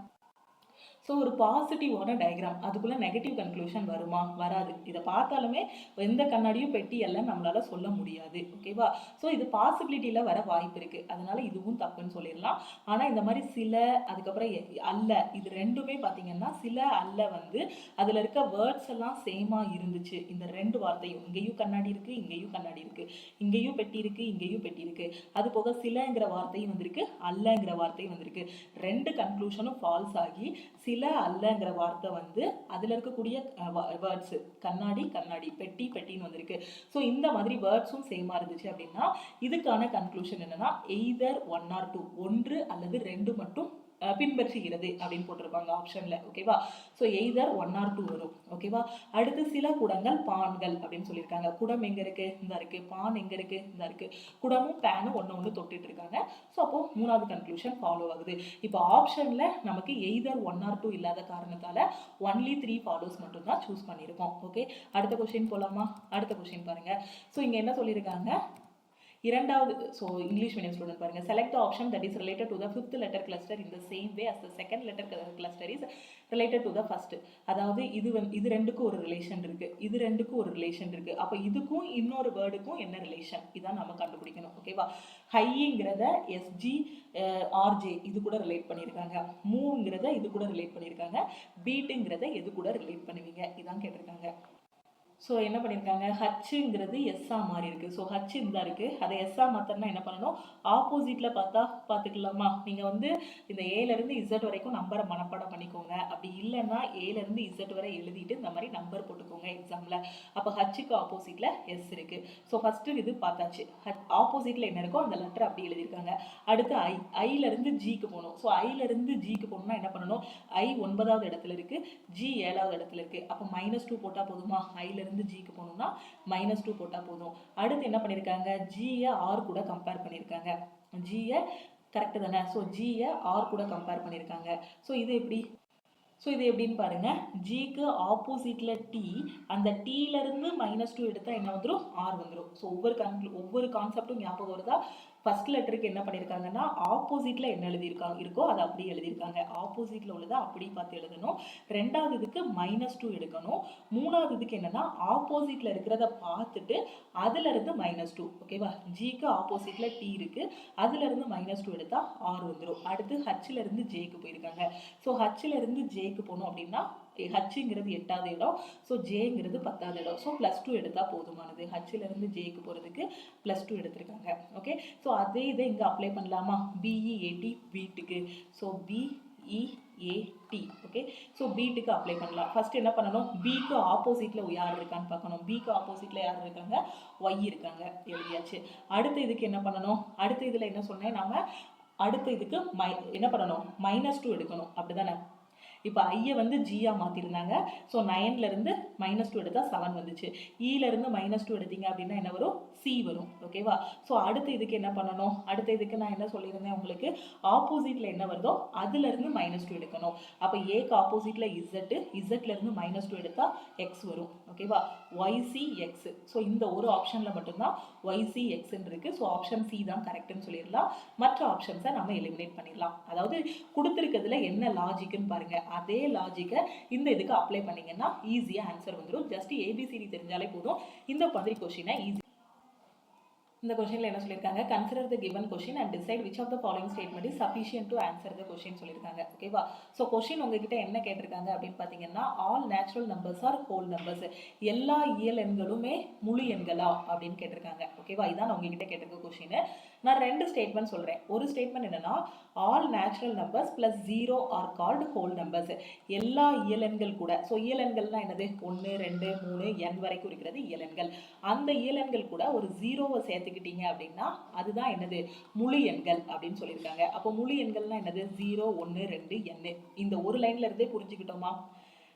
ஸோ ஒரு பாசிட்டிவான டயக்ராம். அதுக்குள்ளே நெகட்டிவ் கன்க்ளூஷன் வருமா? வராது. இதை பார்த்தாலுமே எந்த கண்ணாடியும் பெட்டி அல்ல நம்மளால சொல்ல முடியாது. ஓகேவா? ஸோ இது பாசிபிலிட்டியில் வர வாய்ப்பு இருக்குது. அதனால இதுவும் தப்புன்னு சொல்லிடலாம். ஆனால் இந்த மாதிரி சில, அதுக்கப்புறம் அல்ல, இது ரெண்டுமே பார்த்தீங்கன்னா சில அல்ல வந்து அதில் இருக்க வேர்ட்ஸ் எல்லாம் சேமாக இருந்துச்சு. இந்த ரெண்டு வார்த்தையும், இங்கேயும் கண்ணாடி இருக்குது, இங்கேயும் கண்ணாடி இருக்குது, இங்கேயும் பெட்டி இருக்குது, இங்கேயும் பெட்டி இருக்குது. அது போக சிலங்கிற வார்த்தையும் வந்திருக்கு, அல்லங்கிற வார்த்தையும் வந்திருக்கு. ரெண்டு கன்க்ளூஷனும் ஃபால்ஸ் ஆகி சில அல்லங்கிற வார்த்தை வந்து அதில் இருக்கக்கூடிய வேர்ட்ஸ் கண்ணாடி கண்ணாடி, பெட்டி பெட்டின்னு வந்திருக்கு. ஸோ இந்த மாதிரி வேர்ட்ஸும் சேமாக இருந்துச்சு அப்படின்னா இதுக்கான கன்க்ளூஷன் என்னன்னா எய்தர் 1 or 2, ஒன்று அல்லது ரெண்டு மட்டும் பின்பற்றுகிறது அப்படின்னு போட்டிருப்பாங்க ஆப்ஷன்ல. ஓகேவா? ஸோ எய்தர் 1 or 2 வரும். ஓகேவா? அடுத்து சில குடங்கள் பான்கள் அப்படின்னு சொல்லியிருக்காங்க. குடம் எங்க இருக்கு? இந்த இருக்கு. பான் எங்க இருக்கு? இந்த இருக்கு. குடமும் பேனும் ஒன்று தொட்டுட்டு இருக்காங்க. ஸோ அப்போ மூணாவது கன்க்ளூஷன் ஃபாலோ ஆகுது. இப்போ ஆப்ஷன்ல நமக்கு எய்தர் 1 or 2 இல்லாத காரணத்தால ஒன்லி 3 ஃபாலோஸ் மட்டும் தான் சூஸ் பண்ணியிருக்கோம். ஓகே, அடுத்த கொஸ்டின் போலாமா? அடுத்த கொஸ்டின் பாருங்க. ஸோ இங்க என்ன சொல்லியிருக்காங்க? இரண்டாவது ஸோ இங்கிலீஷ் மீடியம் ஸ்டூடெண்ட் பாருங்க, select the option that is related to the fifth letter cluster in the same way as the second letter cluster is related to the first. அதாவது இது ரெண்டுக்கும் ஒரு ரிலேஷன் இருக்கு, இது ரெண்டுக்கும் ஒரு ரிலேஷன் இருக்கு. அப்போ இதுக்கும் இன்னொரு வேர்டுக்கும் என்ன ரிலேஷன், இதான் நம்ம கண்டுபிடிக்கணும். ஓகேவா? ஹைங்கிறத எஸ்ஜி ஆர்ஜே இது கூட ரிலேட் பண்ணியிருக்காங்க, மூங்கிறத இது கூட ரிலேட் பண்ணியிருக்காங்க, பீட்டுங்கிறத எது கூட ரிலேட் பண்ணுவீங்க, இதான் கேட்டிருக்காங்க. ஸோ என்ன பண்ணியிருக்காங்க, ஹச்சுங்கிறது எஸ்ஸா மாறி இருக்கு. ஸோ ஹச் இந்த இருக்கு, அதை எஸ்ஸா மாத்திரனா என்ன பண்ணணும், ஆப்போசிட்ல பார்த்துக்கலாமா? நீங்கள் வந்து இந்த ஏலேருந்து இசட் வரைக்கும் நம்பரை மனப்பாடம் பண்ணிக்கோங்க. அப்படி இல்லைன்னா ஏலேருந்து இசட் வரை எழுதிட்டு இந்த மாதிரி நம்பர் போட்டுக்கோங்க எக்ஸாமில். அப்போ ஹச்சுக்கு ஆப்போசிட்ல எஸ் இருக்கு. ஸோ ஃபர்ஸ்ட்டு இது பார்த்தாச்சு, ஆப்போசிட்ல என்ன இருக்கோ அந்த லெட்டர் அப்படி எழுதியிருக்காங்க. அடுத்து ஐலேருந்து ஜிக்கு போகணும். ஸோ ஐலேருந்து ஜிக்கு போகணும்னா என்ன பண்ணணும், ஐ 9வது இடத்துல இருக்கு, ஜி 7வது இடத்துல இருக்கு. அப்போ -2 போட்டால் போதுமா? ஐலேருந்து ஜிக்கு போகணும்னா -2 போட்டால் போதும். அடுத்து என்ன பண்ணியிருக்காங்க, ஜியை ஆர் கூட கம்பேர் பண்ணியிருக்காங்க. ஜியை கரெக்டு தானே? ஸோ ஜியை ஆர் கூட கம்பேர் பண்ணியிருக்காங்க. ஸோ இது எப்படின்னு பாருங்க, ஜிக்கு ஆப்போசிட்ல டி, அந்த டீலேருந்து -2 எடுத்தால் என்ன வந்துடும், ஆர் வந்துடும். ஸோ ஒவ்வொரு கான்செப்டும் ஞாபகம் வருதா? ஃபர்ஸ்ட் லெட்டருக்கு என்ன பண்ணியிருக்காங்கன்னா ஆப்போசிட்ல என்ன இருக்கோ அதை அப்படி எழுதியிருக்காங்க. ஆப்போசிட்ல உள்ளதை அப்படி பார்த்து எழுதணும். ரெண்டாவது இதுக்கு -2 எடுக்கணும். மூணாவது இதுக்கு என்னன்னா ஆப்போசிட்ல இருக்கிறத பார்த்துட்டு அதுல இருந்து -2. ஓகேவா? ஜிக்கு ஆப்போசிட்ல டி இருக்கு, அதுல இருந்து -2 எடுத்தா ஆர் வந்துடும். அடுத்து ஹச்ல இருந்து ஜேக்கு போயிருக்காங்க. ஸோ ஹச்ல இருந்து ஜேக்கு போகணும் அப்படின்னா ஹச்சுங்கிறது 8வது இடம், ஸோ ஜேங்கிறது 10வது இடம். ஸோ +2 எடுத்தால் போதுமானது. ஹச்சில் இருந்து ஜேக்கு போகிறதுக்கு +2 எடுத்திருக்காங்க. ஓகே, ஸோ அதே இதை இங்கே அப்ளை பண்ணலாமா? பிஇஏடி பீட்டுக்கு. ஸோ பிஇஏடி. ஓகே, ஸோ பீட்டுக்கு அப்ளை பண்ணலாம். ஃபர்ஸ்ட் என்ன பண்ணணும், பிக்கு ஆப்போசிட்ல யார் இருக்கான்னு பார்க்கணும். பிக்கு ஆப்போசிட்ல யார் இருக்காங்க, ஒய் இருக்காங்க, எழுதியாச்சு. அடுத்த இதுக்கு என்ன பண்ணணும், அடுத்த இதில் என்ன சொன்னேன் நாம, அடுத்த இதுக்கு என்ன பண்ணணும், -2 எடுக்கணும். அப்படிதானே? இப்போ ஐயை வந்து ஜியா மாற்றிருந்தாங்க. ஸோ 9லேருந்து -2 எடுத்தால் 7 வந்துச்சு. இருந்து -2 எடுத்தீங்க அப்படின்னா என்ன வரும், சி வரும். ஓகேவா? ஸோ அடுத்த இதுக்கு என்ன பண்ணணும், அடுத்த இதுக்கு நான் என்ன சொல்லியிருந்தேன் உங்களுக்கு, ஆப்போசிட்ல என்ன வருதோ அதுலேருந்து -2 எடுக்கணும். அப்போ ஏக்கு ஆப்போசிட்ல இசட்லேருந்து -2 எடுத்தால் எக்ஸ் வரும். ஓகேவா? YC X. ஸோ இந்த ஒரு ஆப்ஷனில் மட்டும்தான் ஒய்சி எக்ஸ்ன்னு இருக்கு. ஸோ ஆப்ஷன் சி தான் கரெக்ட்னு சொல்லிடலாம். மற்ற ஆப்ஷன்ஸை நம்ம எலிமினேட் பண்ணிடலாம். அதாவது கொடுத்துருக்கிறதுல என்ன லாஜிக்குன்னு பாருங்க, அதே லாஜிக்கை இந்த இதுக்கு அப்ளை பண்ணீங்கன்னா ஈஸியாக ஆன்சர் வந்துடும். ஜஸ்ட் ஏபிசிடி தெரிஞ்சாலே போதும். இந்த மாதிரி கொஸ்டினை ஈஸி. இந்த கொஸ்டினில் என்ன சொல்லியிருக்காங்க, consider the given question and decide which of the following statement is sufficient to answer the question சொல்லியிருக்காங்க. ஓகேவா? ஸோ கொஸ்டின் உங்ககிட்ட என்ன கேட்டிருக்காங்க அப்படின்னு பார்த்தீங்கன்னா, all natural numbers are whole numbers, எல்லா இயல் எண்களுமே முழு எண்களா அப்படின்னு கேட்டிருக்காங்க. ஓகேவா? இதான் உங்ககிட்ட கேட்டிருக்க கொஸ்டின். நான் 2 ஸ்டேட்மெண்ட் சொல்கிறேன். ஒரு ஸ்டேட்மெண்ட் என்னன்னா, all natural numbers + 0 are called whole numbers, எல்லா இயலெண்கள் கூட. ஸோ இயலெண்கள்னா என்னது, 1 2 3 n வரைக்கும் இருக்கிறது இயலெண்கள். அந்த இயலெண்கள் கூட ஒரு 0வை சேர்த்துக்கிட்டீங்க அப்படின்னா அதுதான் என்னது, முழு எண்கள் அப்படின்னு சொல்லியிருக்காங்க. அப்போ முழு எண்கள்னா என்னது, 0 1 2 n. இந்த ஒரு லைன்ல இருந்தே புரிஞ்சுக்கிட்டோமா?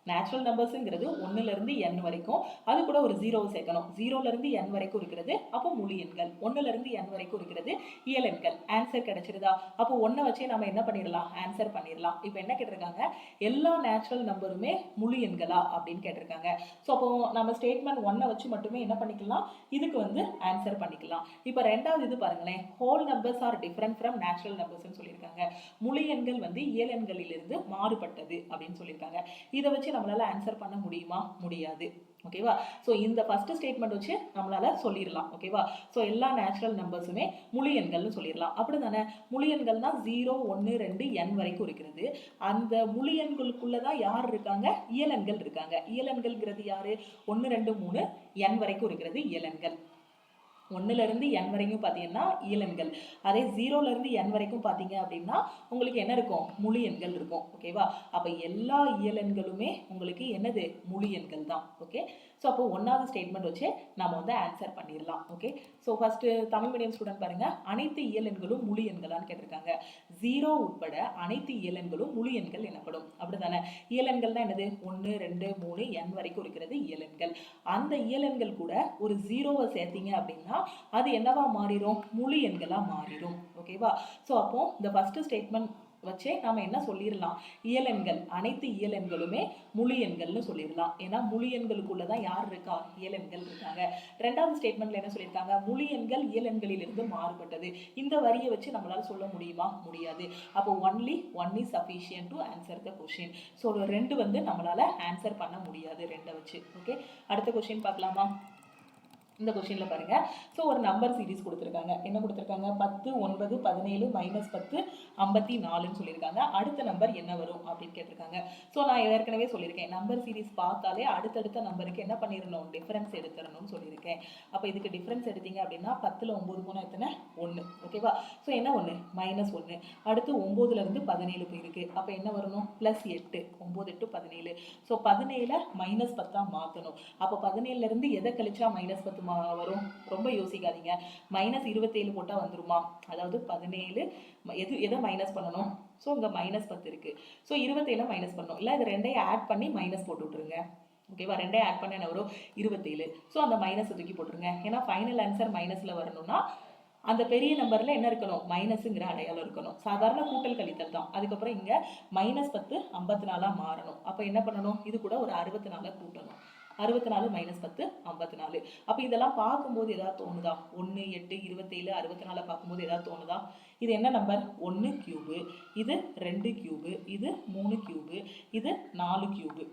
நேச்சுரல் நம்பர்ஸுங்கிறது 1லேருந்து n வரைக்கும், அது கூட ஒரு 0வை சேர்க்கணும். 0லேருந்து n வரைக்கும் இருக்கிறது அப்போ முழு எண்கள், 1லேருந்து n வரைக்கும் இருக்கிறது இயலெண்கள். ஆன்சர் கிடைச்சிருதா? அப்போ 1 வச்சே நம்ம என்ன பண்ணிடலாம், ஆன்சர் பண்ணிடலாம். இப்போ என்ன கேட்டிருக்காங்க, எல்லா நேச்சுரல் நம்பருமே முழு எண்களா அப்படின்னு கேட்டிருக்காங்க. ஸோ அப்போ நம்ம ஸ்டேட்மெண்ட் 1 வச்சு மட்டுமே என்ன பண்ணிக்கலாம், இதுக்கு வந்து ஆன்சர் பண்ணிக்கலாம். இப்போ ரெண்டாவது இது பாருங்களேன், whole numbers are different from natural நம்பர்ஸ்ன்னு சொல்லியிருக்காங்க. முழு எண்கள் வந்து இயலெண்களிலிருந்து மாறுபட்டது அப்படின்னு சொல்லியிருக்காங்க. இதை வச்சு நம்மளால ஆன்சர் பண்ண முடியுமா? முடியாது. ஓகேவா? ஸோ இந்த ஃபர்ஸ்ட் ஸ்டேட்மெண்ட் வச்சு நம்மளால சொல்லிடலாம். ஓகேவா? ஸோ எல்லா நேச்சுரல் நம்பர்ஸுமே முழு எண்கள்னு சொல்லிடலாம். அப்படிதானே? முழு எண்கள்னா 0 1 2 n வரைக்கும் இருக்கிறது. அந்த முழு எண்களுக்குள்ளதான் யார் இருக்காங்க, இயலெண்கள் இருக்காங்க. இயலெண்கள்ங்கிறது யாரு, 1 2 3 n வரைக்கும் இருக்கிறது இயலெண்கள். 1லேருந்து n வரைக்கும் பார்த்தீங்கன்னா இயலெண்கள். அதே 0லேருந்து n வரைக்கும் பார்த்தீங்க அப்படின்னா உங்களுக்கு என்ன இருக்கும், முழு எண்கள் இருக்கும். ஓகேவா? அப்போ எல்லா இயலெண்களுமே உங்களுக்கு என்னது, முழு எண்கள் தான். ஓகே, ஸோ அப்போ 1வது ஸ்டேட்மெண்ட் வச்சு நம்ம வந்து ஆன்சர் பண்ணிடலாம். Okay, so first Tamil medium student பாருங்க, அனைத்து இயலெண்களும் முழு எண்களான்னு கேட்டிருக்காங்க. 0 உட்பட அனைத்து இயலெண்களும் முழு எண்கள் எனப்படும். அப்படிதானே? இயலெண்கள்னா என்னது, 1 2 3 n வரைக்கும் இருக்கிறது இயலெண்கள். அந்த இயலெண்கள் கூட ஒரு 0வை சேர்த்தீங்க அப்படின்னா அது என்னவா மாறிடும், முழு எண்களா மாறிடும். ஓகேவா? ஸோ அப்போ இந்த ஃபர்ஸ்ட் ஸ்டேட்மெண்ட் வச்சே நாம என்ன சொல்லிடலாம், இயலெண்கள், அனைத்து இயலெண்களுமே முழு எண்கள்னு சொல்லிடலாம். ஏன்னா முழு எண்களுக்குள்ளதான் யார் இருக்கா, இயலெண்கள் இருக்காங்க. ரெண்டாவது ஸ்டேட்மெண்ட்ல என்ன சொல்லியிருக்காங்க, முழு எண்கள் இயலெண்களிலிருந்து மாறுபட்டது. இந்த வரியை வச்சு நம்மளால சொல்ல முடியுமா, முடியாது. அப்போ only one is sufficient to answer the question. So ரெண்டு வந்து நம்மளால ஆன்சர் பண்ண முடியாது ரெண்டை வச்சு. ஓகே, அடுத்த கொஸ்டின் பார்க்கலாமா. இந்த கொஸ்டின்ல பாருங்க. ஸோ ஒரு நம்பர் சீரிஸ் கொடுத்துருக்காங்க. என்ன கொடுத்துருக்காங்க, 10, 9, 17, -10, 54ன்னு சொல்லியிருக்காங்க. அடுத்த நம்பர் என்ன வரும் அப்படின்னு கேட்டிருக்காங்க. ஸோ நான் ஏற்கனவே சொல்லியிருக்கேன், நம்பர் சீரிஸ் பார்த்தாலே அடுத்தடுத்த நம்பருக்கு என்ன பண்ணிடணும், டிஃபரன்ஸ் எடுத்துடணும்னு சொல்லியிருக்கேன். அப்போ இதுக்கு டிஃபரன்ஸ் எடுத்தீங்க அப்படின்னா 10ல் 9 போனால் எத்தனை, 1. ஓகேவா. ஸோ என்ன 1, -1. அடுத்து 9ல் இருந்து 17 போயிருக்கு. அப்போ என்ன வரணும், +8. 9, 8, 17. ஸோ 17 -10 மாற்றணும். அப்போ 17ல இருந்து எதை கழிச்சா -10 வரும், ரொம்ப யோசிக்காதீங்க. -27 போட்டால் வந்துருமா, அதாவது 17 எதை மைனஸ் பண்ணணும், ஸோ இங்கே -10 இருக்கு. ஸோ 27 மைனஸ் பண்ணணும், இல்லை இது ரெண்டையும் ஆட் பண்ணி மைனஸ் போட்டு விட்டுருங்க. ஓகேவா, ரெண்டையும் ஆட் பண்ண என்ன வரும், 27. ஸோ அந்த மைனஸ் தூக்கி போட்டுருங்க. ஏன்னா ஃபைனல் ஆன்சர் மைனஸில் வரணும்னா அந்த பெரிய நம்பர்ல என்ன இருக்கணும், மைனஸுங்கிற அடையாளம் இருக்கணும். சாதாரண கூட்டல் கழித்தல் தான். அதுக்கப்புறம் இங்கே -10 54 மாறணும். அப்போ என்ன பண்ணணும், இது கூட ஒரு 64 கூட்டணும். 64 -10 54. அப்போ இதெல்லாம் பார்க்கும்போது ஏதாவது தோணுதா, 1, 8, 27, 64 பார்க்கும்போது ஏதாவது தோணுதா. இது என்ன நம்பர், 1 கியூபு, இது 2 கியூபு, இது 3 கியூபு, இது 4 கியூபு.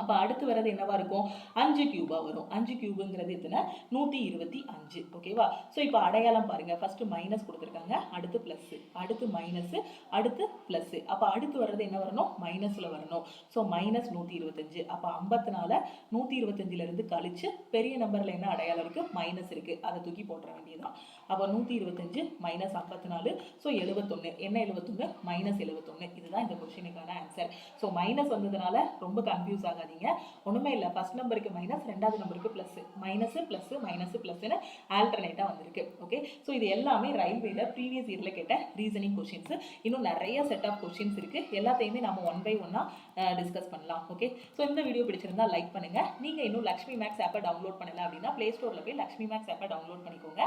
அப்போ அடுத்து வர்றது என்னவா இருக்கும், 5 கியூபா வரும். 5 கியூபுங்கிறது எத்தனை, 125. ஓகேவா. ஸோ இப்போ அடையாளம் பாருங்க, ஃபர்ஸ்ட் மைனஸ் கொடுத்துருக்காங்க, அடுத்து பிளஸ், அடுத்து மைனஸ், அடுத்து பிளஸ். அப்போ அடுத்து வர்றது என்ன வரணும், மைனஸ்ல வரணும். ஸோ -125. அப்போ 54 125ல இருந்து கழிச்சு பெரிய நம்பர்ல என்ன அடையாளம் இருக்கு, மைனஸ் இருக்கு, அதை தூக்கி போட்டுற வேண்டியதுதான். அப்போ 125 -54, ஸோ 71. என்ன 71, -71. இதுதான் இந்த கொஸ்டினுக்கான ஆன்சர். ஸோ மைனஸ் வந்ததுனால ரொம்ப கன்ஃபியூஸ் ஆகாது. ஒண்ணுமே இல்லை, ஃபர்ஸ்ட் நம்பருக்கு மைனஸ், ரெண்டாவது நம்பருக்கு பிளஸ், மைனஸ் பிளஸ் மைனஸ் பிளஸ்னு ஆல்டர்னேட்டா வந்திருக்கு. ஓகே, ஸோ இது எல்லாமே ரயில்வேல ப்ரீவியஸ் இயர்ல கேட்ட ரீசனிங் கொஸ்டின்ஸ். இன்னும் நிறைய செட் ஆஃப் கொஸ்டின்ஸ் இருக்கு. எல்லாத்தையுமே நம்ம 1 by 1 டிஸ்கஸ் பண்ணலாம். ஓகே, ஸோ இந்த வீடியோ பிடிச்சிருந்தா லைக் பண்ணுங்க. நீங்க இன்னும் லக்ஷ்மி மேக்ஸ் ஆப்பை டவுன்லோட் பண்ணல அப்படின்னா பிளே ஸ்டோர்ல போய் லக்ஷ்மி மேக்ஸ் ஆப்பை டவுன்லோட் பண்ணிக்கோங்க.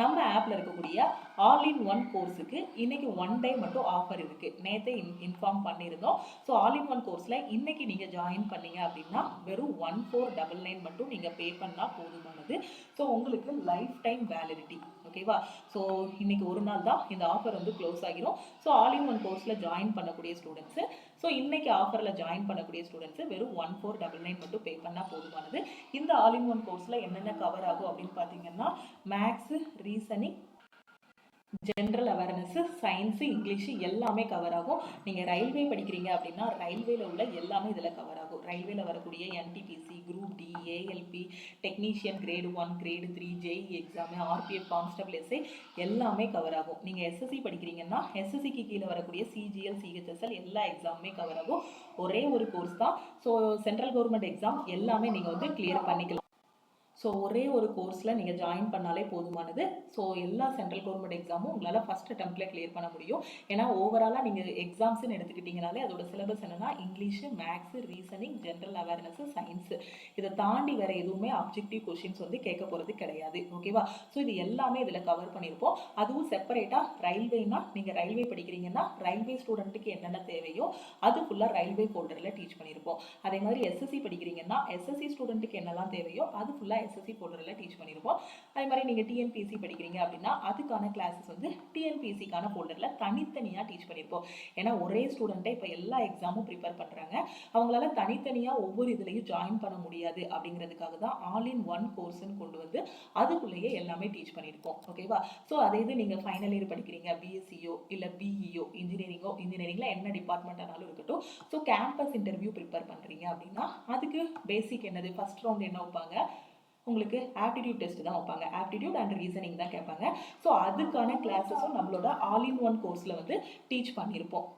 நம்ம ஆப்ல இருக்கக்கூடிய ஆல் இன் ஒன் கோர்ஸுக்கு இன்னைக்கு 1 day மட்டும் ஆஃபர் இருக்கு. நேற்றே இன்ஃபார்ம் பண்ணியிருந்தோம். ஸோ ஆல் இன் ஒன் கோர்ஸ்ல இன்னைக்கு நீங்க ஜாயின் பண்ணீங்க அப்படின்னா வெறும் 1499 மட்டும் நீங்க பே பண்ணா போதுமானது. ஸோ உங்களுக்கு லைஃப் டைம் வேலிடிட்டி. ஓகேவா. ஸோ இன்னைக்கு ஒரு நாள் தான் இந்த ஆஃபர் வந்து க்ளோஸ் ஆகிரும். ஸோ ஆல் இன் ஒன் கோர்ஸ்ல ஜாயின் பண்ணக்கூடிய ஸ்டூடெண்ட்ஸ், ஸோ இன்னைக்கு ஆஃபர்ல ஜாயின் பண்ணக்கூடிய ஸ்டூடெண்ட்ஸ் வெறும் 1499 மட்டும் பே பண்ணா போதுமானது. இந்த ஆல் இன் ஒன் கோர்ஸ்ல என்னென்ன கவர் ஆகும் அப்படின்னு பார்த்தீங்கன்னா, maths, reasoning, general awareness, science, English எல்லாமே கவர் ஆகும். நீங்கள் ரயில்வே படிக்கிறீங்க அப்படின்னா ரயில்வேல உள்ள எல்லாமே இதில் கவர் ஆகும். ரயில்வேல வரக்கூடிய NTPC, group D, ALP, technician grade 1, grade 3, JE exam, RPF, constable, SI எல்லாமே கவர் ஆகும். நீங்கள் SSC படிக்கிறீங்கன்னா SSCக்கு கீழே வரக்கூடிய CGL, CHSL எல்லா எக்ஸாமுமே கவர் ஆகும். ஒரே ஒரு கோர்ஸ் தான். ஸோ சென்ட்ரல் கவர்மெண்ட் எக்ஸாம் எல்லாமே நீங்கள் வந்து கிளியர் பண்ணிக்கலாம். ஸோ ஒரே ஒரு கோர்ஸில் நீங்கள் ஜாயின் பண்ணாலே போதுமானது. ஸோ எல்லா சென்ட்ரல் கவர்மெண்ட் எக்ஸாமும் உங்களால் ஃபஸ்ட் அட்டெம்ப்டில் கிளியர் பண்ண முடியும். ஏன்னா ஓவராலாக நீங்கள் எக்ஸாம்ஸ்ன்னு எடுத்துக்கிட்டிங்கனாலே அதோட சிலபஸ் என்னென்னா English, maths, reasoning, general awareness, science. இதை தாண்டி வேறு எதுவுமே ஆப்ஜெக்டிவ் கொஷின்ஸ் வந்து கேட்க போகிறது கிடையாது. ஓகேவா. ஸோ இது எல்லாமே இதில் கவர் பண்ணியிருப்போம். அதுவும் செப்பரேட்டாக ரயில்வேனா, நீங்கள் ரயில்வே படிக்கிறீங்கன்னா ரயில்வே ஸ்டூடெண்ட்டுக்கு என்னென்ன தேவையோ அது ஃபுல்லாக ரயில்வே ஃபோல்டரில் டீச் பண்ணியிருப்போம். அதே மாதிரி SSC படிக்கிறீங்கன்னா SSC ஸ்டூடெண்ட்டுக்கு என்னெல்லாம் தேவையோ அது ஃபுல்லாக SSC ஃபோல்டரில் டீச் பண்ணியிருப்போம். அதே மாதிரி நீங்கள் TNPSC படிக்கிறீங்க அப்படின்னா அதுக்கான கிளாஸஸ் வந்து TNPSCக்கான ஃபோல்டரில் தனித்தனியாக டீச் பண்ணியிருப்போம். ஏன்னா ஒரே ஸ்டூடெண்ட்டை இப்போ எல்லா எக்ஸாமும் ப்ரிப்பேர் பண்ணுறாங்க. அவங்களால தனித்தனியாக ஒவ்வொரு இதுலையும் ஜாயின் பண்ண முடியாது. அப்படிங்கிறதுக்காக தான் ஆல் இன் ஒன் கோர்ஸ்ன்னு கொண்டு வந்து அதுக்குள்ளேயே எல்லாமே டீச் பண்ணியிருப்போம். ஓகேவா. ஸோ அதே இது நீங்கள் ஃபைனல் இயர் படிக்கிறீங்க, BSCயோ இல்லை BEயோ, இன்ஜினியரிங்கில் என்ன டிபார்ட்மெண்ட் ஆனாலும் இருக்கட்டும். ஸோ கேம்பஸ் இன்டர்வியூ ப்ரிப்பேர் பண்ணுறீங்க அப்படின்னா அதுக்கு பேசிக் என்னது, ஃபர்ஸ்ட் ரவுண்ட் என்ன வைப்பாங்க, உங்களுக்கு ஆப்டிடியூட் டெஸ்ட் தான் வைப்பாங்க. ஆப்டிடியூட் அண்ட் ரீசனிங் தான் கேட்பாங்க. ஸோ அதுக்கான கிளாஸஸும் நம்மளோட ஆல் இன் ஒன் கோர்ஸில் வந்து டீச் பண்ணியிருப்போம்.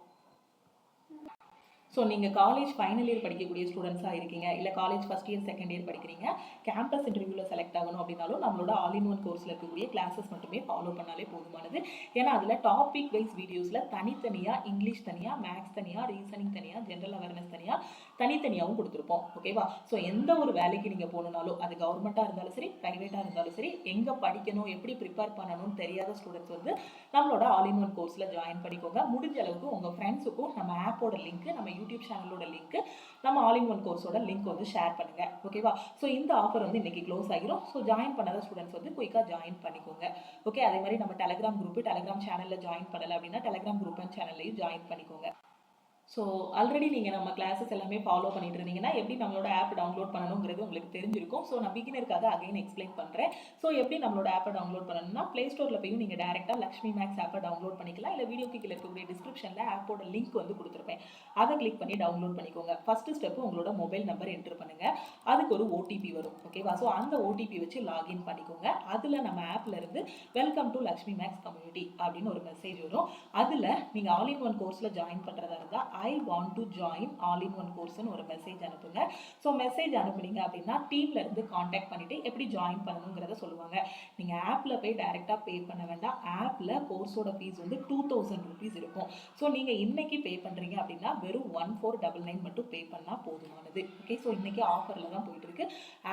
ஸோ நீங்கள் காலேஜ் ஃபைனல் இயர் படிக்கக்கூடிய ஸ்டூடெண்ட்ஸாக இருக்கீங்க, இல்லை college first year second year படிக்கிறீங்க, கேம்பஸ் இன்டர்வியூவில் செலக்ட் ஆகணும் அப்படின்னாலும் நம்மளோட ஆல் இன் ஒன் கோர்ஸில் இருக்கக்கூடிய கிளாஸஸ் மட்டுமே ஃபாலோ பண்ணாலே போதுமானது. ஏன்னா அதில் டாபிக் வைஸ் வீடியோஸில் தனித்தனியாக இங்கிலீஷ் தனியாக, மேக்ஸ் தனியாக, ரீசனிங் தனியாக, ஜென்ரல் அவேர்னஸ் தனியாக, தனித்தனியாகவும் கொடுத்துருப்போம். ஓகேவா? ஸோ எந்த ஒரு வேலைக்கு நீங்கள் போகணுன்னாலும், அது கவர்மெண்ட்டாக இருந்தாலும் சரி, ப்ரைவேட்டாக இருந்தாலும் சரி, எங்கே படிக்கணும், எப்படி ப்ரிப்பேர் பண்ணணும்னு தெரியாத ஸ்டூடெண்ட்ஸ் வந்து நம்மளோட ஆல் இன் ஒன் கோர்ஸில் ஜாயின் பண்ணிக்கோங்க. முடிஞ்ச அளவுக்கு உங்கள் ஃப்ரெண்ட்ஸுக்கும் நம்ம ஆப்போட லிங்க், நம்ம யூடியூப் சேனலோட லிங்க், நம்ம ஆல் இன் ஒன் கோர்ஸோட லிங்க் வந்து ஷேர் பண்ணுங்க. ஓகேவா? ஸோ இந்த ஆஃபர் வந்து இன்னைக்கு க்ளோஸ் ஆகிரும். ஸோ ஜாயின் பண்ணாத ஸ்டூடெண்ட்ஸ் வந்து குயிக்காக ஜாயின் பண்ணிக்கோங்க. ஓகே, அதே மாதிரி நம்ம டெலிகிராம் குரூப், டெலிகிராம் சேனலில் ஜாயின் பண்ணலை அப்படின்னா டெலிகிராம் குரூப் அண்ட் சேனல்லையும் ஜாயின் பண்ணிக்கோங்க. ஸோ ஆல்ரெடி நீங்கள் நம்ம கிளாஸஸ் எல்லாமே ஃபாலோ பண்ணிட்டு இருந்தீங்கன்னா எப்படி நம்மளோட ஆப் டவுன்லோட் பண்ணணுங்கிறது உங்களுக்கு தெரிஞ்சிருக்கும். ஸோ நான் பிகினருக்காக அகைன் எக்ஸ்பிளைன் பண்ணுறேன். ஸோ எப்படி நம்மளோட ஆப்பை டவுன்லோட் பண்ணணும்னா ப்ளே ஸ்டோரில் போய் நீங்கள் டேரெக்டாக லக்ஷ்மி மேக்ஸ் ஆப்பை டவுன்லோட் பண்ணிக்கலாம். இல்லை வீடியோக்கு கீழே இருக்கக்கூடிய டிஸ்கிரிப்ஷனில் ஆப்போட லிங்க் வந்து கொடுத்துருப்பேன். அதை கிளிக் பண்ணி டவுன்லோட் பண்ணிக்கோங்க. ஃபஸ்ட்டு ஸ்டெப்பு உங்களோட மொபைல் நம்பர் என்ட்ரு பண்ணுங்கள். அதுக்கு ஒரு ஓடிபி வரும். ஓகேவா? ஸோ அந்த ஓடிபி வச்சு லாகின் பண்ணிக்கோங்க. அதில் நம்ம ஆப்பில் இருந்து welcome to Lakshmi Max community அப்படின்னு ஒரு மெசேஜ் வரும். அதில் நீங்கள் ஆல் இன் ஒன் கோர்ஸில் ஜாயின் பண்ணுறதா இருந்தால் I want to join all in one கோர்ஸ்னு ஒரு மெசேஜ் அனுப்புங்க. ஸோ மெசேஜ் அனுப்புனீங்க அப்படின்னா டீம்ல இருந்து காண்டாக்ட் பண்ணிட்டு எப்படி ஜாயின் பண்ணணுங்கிறத சொல்லுவாங்க. நீங்க ஆப்ல போய் டைரக்டா பே பண்ண வேண்டாம். ஆப்ல கோர்ஸோட ஃபீஸ் வந்து 2000 rupees இருக்கும். ஸோ நீங்க இன்னைக்கு பே பண்றீங்க அப்படின்னா வெறும் 1499 மட்டும் பே பண்ணா போதுமானது. ஓகே, ஸோ இன்னைக்கு ஆஃபர்ல தான் போயிட்டு இருக்கு.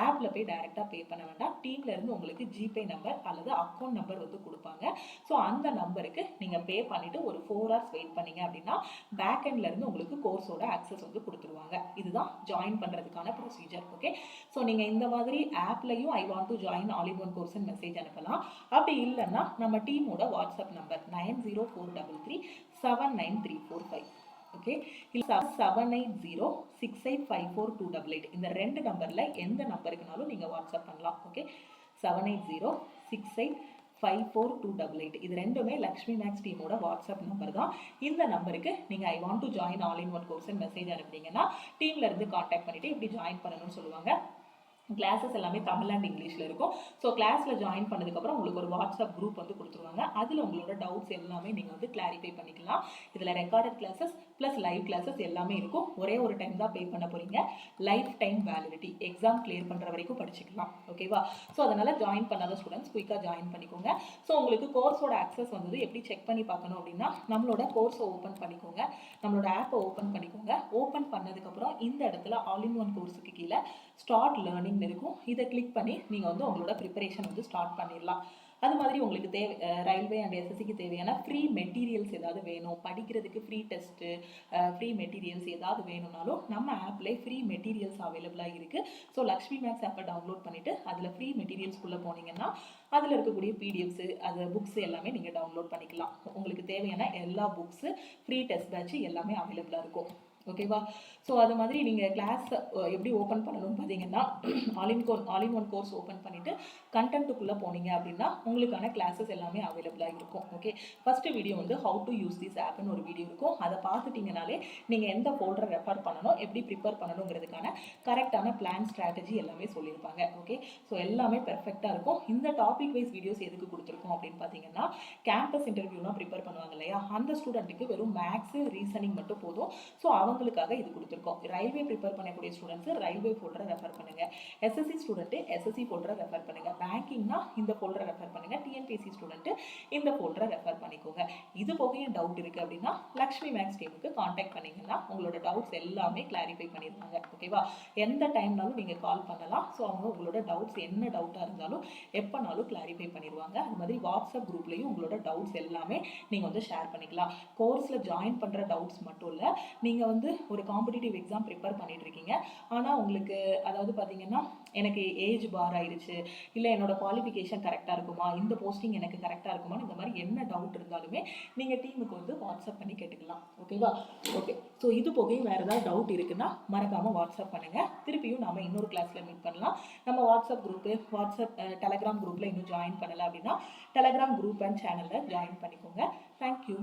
ஆப்ல போய் டைரக்டா பே பண்ண வேண்டாம். டீம்ல இருந்து உங்களுக்கு ஜிபே நம்பர் அல்லது அக்கௌண்ட் நம்பர் வந்து கொடுப்பாங்க. ஸோ அந்த நம்பருக்கு நீங்க பே பண்ணிட்டு ஒரு 4 hours வெயிட் பண்ணீங்க அப்படின்னா பேக் எண்ட்ல இருந்து உங்களுக்கு கோர்ஸோட ஆக்சஸ் வந்து கொடுத்துருவாங்க. இதுதான் ஜாயின் பண்றதுக்கான ப்ரொசீஜர். ஓகே, ஸோ நீங்க இந்த மாதிரி ஆப்லையும் I want to join all in one course message அனுப்பலாம். அப்படி இல்லைன்னா நம்ம டீமோட வாட்ஸ்அப் நம்பர் 9043379345. ஓகே, 7806854288 இந்த 2 நம்பர்ல எந்த நம்பருக்குனாலும் நீங்க வாட்ஸ்அப் பண்ணலாம். ஓகே, 7806854288 இது ரெண்டுமே லக்ஷ்மி மேக்ஸ் டீமோட வாட்ஸ்அப் நம்பர் தான். இந்த நம்பருக்கு நீங்க I want to join all in one course message அனுப்புனீங்கன்னா டீம்ல இருந்து காண்டாக்ட் பண்ணிட்டு இப்படி ஜாயின் பண்ணணும்னு சொல்லுவாங்க. கிளாஸஸ் எல்லாமே தமிழ் அண்ட் இங்கிலீஷில் இருக்கும். ஸோ கிளாஸில் ஜாயின் பண்ணதுக்கப்புறம் உங்களுக்கு ஒரு வாட்ஸ்அப் குரூப் வந்து கொடுத்துருவாங்க. அதில் உங்களோட டவுட்ஸ் எல்லாமே நீங்கள் வந்து கிளாரிஃபை பண்ணிக்கலாம். இதில் recorded classes plus live classes எல்லாமே இருக்கும். ஒரே ஒரு டைம் தான் பே பண்ண போகிறீங்க. Life time validity, exam clear பண்ணுற வரைக்கும் படிச்சுக்கலாம். ஓகேவா? ஸோ அதனால் ஜாயின் பண்ணாத ஸ்டூடெண்ட்ஸ் குயிக்காக ஜாயின் பண்ணிக்கோங்க. ஸோ உங்களுக்கு கோர்ஸோட ஆக்சஸ் வந்தது எப்படி செக் பண்ணி பார்க்கணும் அப்படின்னா நம்மளோட கோர்ஸை ஓப்பன் பண்ணிக்கோங்க. நம்மளோட ஆப்பை ஓப்பன் பண்ணிக்கோங்க. ஓப்பன் பண்ணதுக்கப்புறம் இந்த இடத்துல ஆல் இன் ஒன் கோர்ஸுக்கு கீழே ஸ்டார்ட் லேர்னிங் இருக்கும். இதை கிளிக் பண்ணி நீங்கள் வந்து உங்களோட ப்ரிப்பரேஷன் வந்து ஸ்டார்ட் பண்ணிடலாம். அது மாதிரி உங்களுக்கு ரயில்வே அண்ட் எஸ்எஸ்சிக்கு தேவையான ஃப்ரீ மெட்டீரியல்ஸ் ஏதாவது வேணும், படிக்கிறதுக்கு ஃப்ரீ டெஸ்ட்டு, ஃப்ரீ மெட்டீரியல்ஸ் ஏதாவது வேணும்னாலும் நம்ம ஆப்லேயே ஃப்ரீ மெட்டீரியல்ஸ் அவைலபிளாக இருக்குது. ஸோ லக்ஷ்மி மேக்ஸ் ஆப்பை டவுன்லோட் பண்ணிவிட்டு அதில் ஃப்ரீ மெட்டீரியல்ஸ்குள்ளே போனீங்கன்னா அதில் இருக்கக்கூடிய பிடிஎஃப்ஸு, அது புக்ஸ் எல்லாமே நீங்கள் டவுன்லோட் பண்ணிக்கலாம். உங்களுக்கு தேவையான எல்லா புக்ஸு, ஃப்ரீ டெஸ்ட் பேட்ச் எல்லாமே அவைலபிளாக இருக்கும். ஓகேவா? ஸோ அது மாதிரி நீங்கள் கிளாஸ் எப்படி ஓப்பன் பண்ணணும்னு பார்த்தீங்கன்னா all in one course open பண்ணிவிட்டு கண்டென்ட்டுக்குள்ளே போனீங்க அப்படின்னா உங்களுக்கான கிளாஸஸ் எல்லாமே அவைலபிளாக இருக்கும். ஓகே, ஃபஸ்ட்டு வீடியோ வந்து ஹவு டு யூஸ் திஸ் ஆப்னு ஒரு வீடியோ இருக்கும். அதை பார்த்துட்டிங்கனாலே நீங்கள் எந்த ஃபோல்டரை ரெஃபர் பண்ணணும், எப்படி ப்ரிப்பேர் பண்ணணுங்கிறதுக்கான கரெக்டான பிளான் ஸ்ட்ராட்டஜி எல்லாமே சொல்லியிருப்பாங்க. ஓகே, ஸோ எல்லாமே பெர்ஃபெக்டாக இருக்கும். இந்த டாபிக் வைஸ் வீடியோஸ் எதுக்கு கொடுத்துருக்கோம் அப்படின்னு பார்த்தீங்கன்னா கேம்பஸ் இன்டர்வியூலாம் ப்ரிப்பேர் பண்ணுவாங்க இல்லையா, அந்த ஸ்டூடெண்ட்டுக்கு வெறும் மேக்ஸு ரீசனிங் மட்டும் போதும். ஸோ அவங்களுக்காக இது கொடுத்துருக்கோம். ரயில்வே ப்ரிப்பேர் பண்ணக்கூடிய ஸ்டூடெண்ட்ஸ் ரயில்வே ஃபோல்டரை ரெஃபர் பண்ணுங்க. எஸ்எஸ்சி ஸ்டூடெண்ட்டு எஸ்எஸ்சி ஃபோல்டரை ரெஃபர் பண்ணுங்க. பேங்கிங்னா இந்த ஃபோல்டரை ரெஃபர் பண்ணுங்க. டிஎன்பிஎஸ்சி ஸ்டூடெண்ட்டு இந்த ஃபோல்டரை ரெஃபர் பண்ணிக்கோங்க. இது போக என் டவுட் இருக்குது அப்படின்னா லக்ஷ்மி மேக்ஸ் டீமுக்கு காண்டாக்ட் பண்ணிங்கன்னா உங்களோட டவுட்ஸ் எல்லாமே கிளாரிஃபை பண்ணிடுவாங்க. ஓகேவா? எந்த டைம்னாலும் நீங்கள் கால் பண்ணலாம். ஸோ அவங்க உங்களோட டவுட்ஸ் என்ன டவுட்டாக இருந்தாலும் எப்போனாலும் கிளாரிஃபை பண்ணிடுவாங்க. அது மாதிரி வாட்ஸ்அப் குரூப்லேயும் உங்களோட டவுட்ஸ் எல்லாமே நீங்கள் வந்து ஷேர் பண்ணிக்கலாம். கோர்ஸில் ஜாயின் பண்ணுற டவுட்ஸ் மட்டும் இல்லை, நீங்கள் வந்து ஒரு காம்படிட்டிவ் எக்ஸாம் ப்ரிப்பேர் பண்ணிட்டு இருக்கீங்க. ஆனால் உங்களுக்கு அதாவது பார்த்தீங்கன்னா எனக்கு ஏஜ் பார் ஆயிடுச்சு, இல்லை என்னோட குவாலிஃபிகேஷன் கரெக்டாக இருக்குமா, இந்த போஸ்டிங் எனக்கு கரெக்டாக இருக்குமா, இந்த மாதிரி என்ன டவுட் இருந்தாலுமே நீங்கள் டீமுக்கு வந்து வாட்ஸ்அப் பண்ணி கேட்டுக்கலாம். ஓகேவா? ஓகே, ஸோ இது போக வேறு ஏதாவது டவுட் இருக்குன்னா மறக்காமல் வாட்ஸ்அப் பண்ணுங்கள். திருப்பியும் நம்ம இன்னொரு கிளாஸில் மீட் பண்ணலாம். நம்ம வாட்ஸ்அப் குரூப்பு, டெலகிராம் குரூப்பில் இன்னும் ஜாயின் பண்ணலை அப்படின்னா டெலகிராம் குரூப் அண்ட் சேனலில் ஜாயின் பண்ணிக்கோங்க. தேங்க்யூ.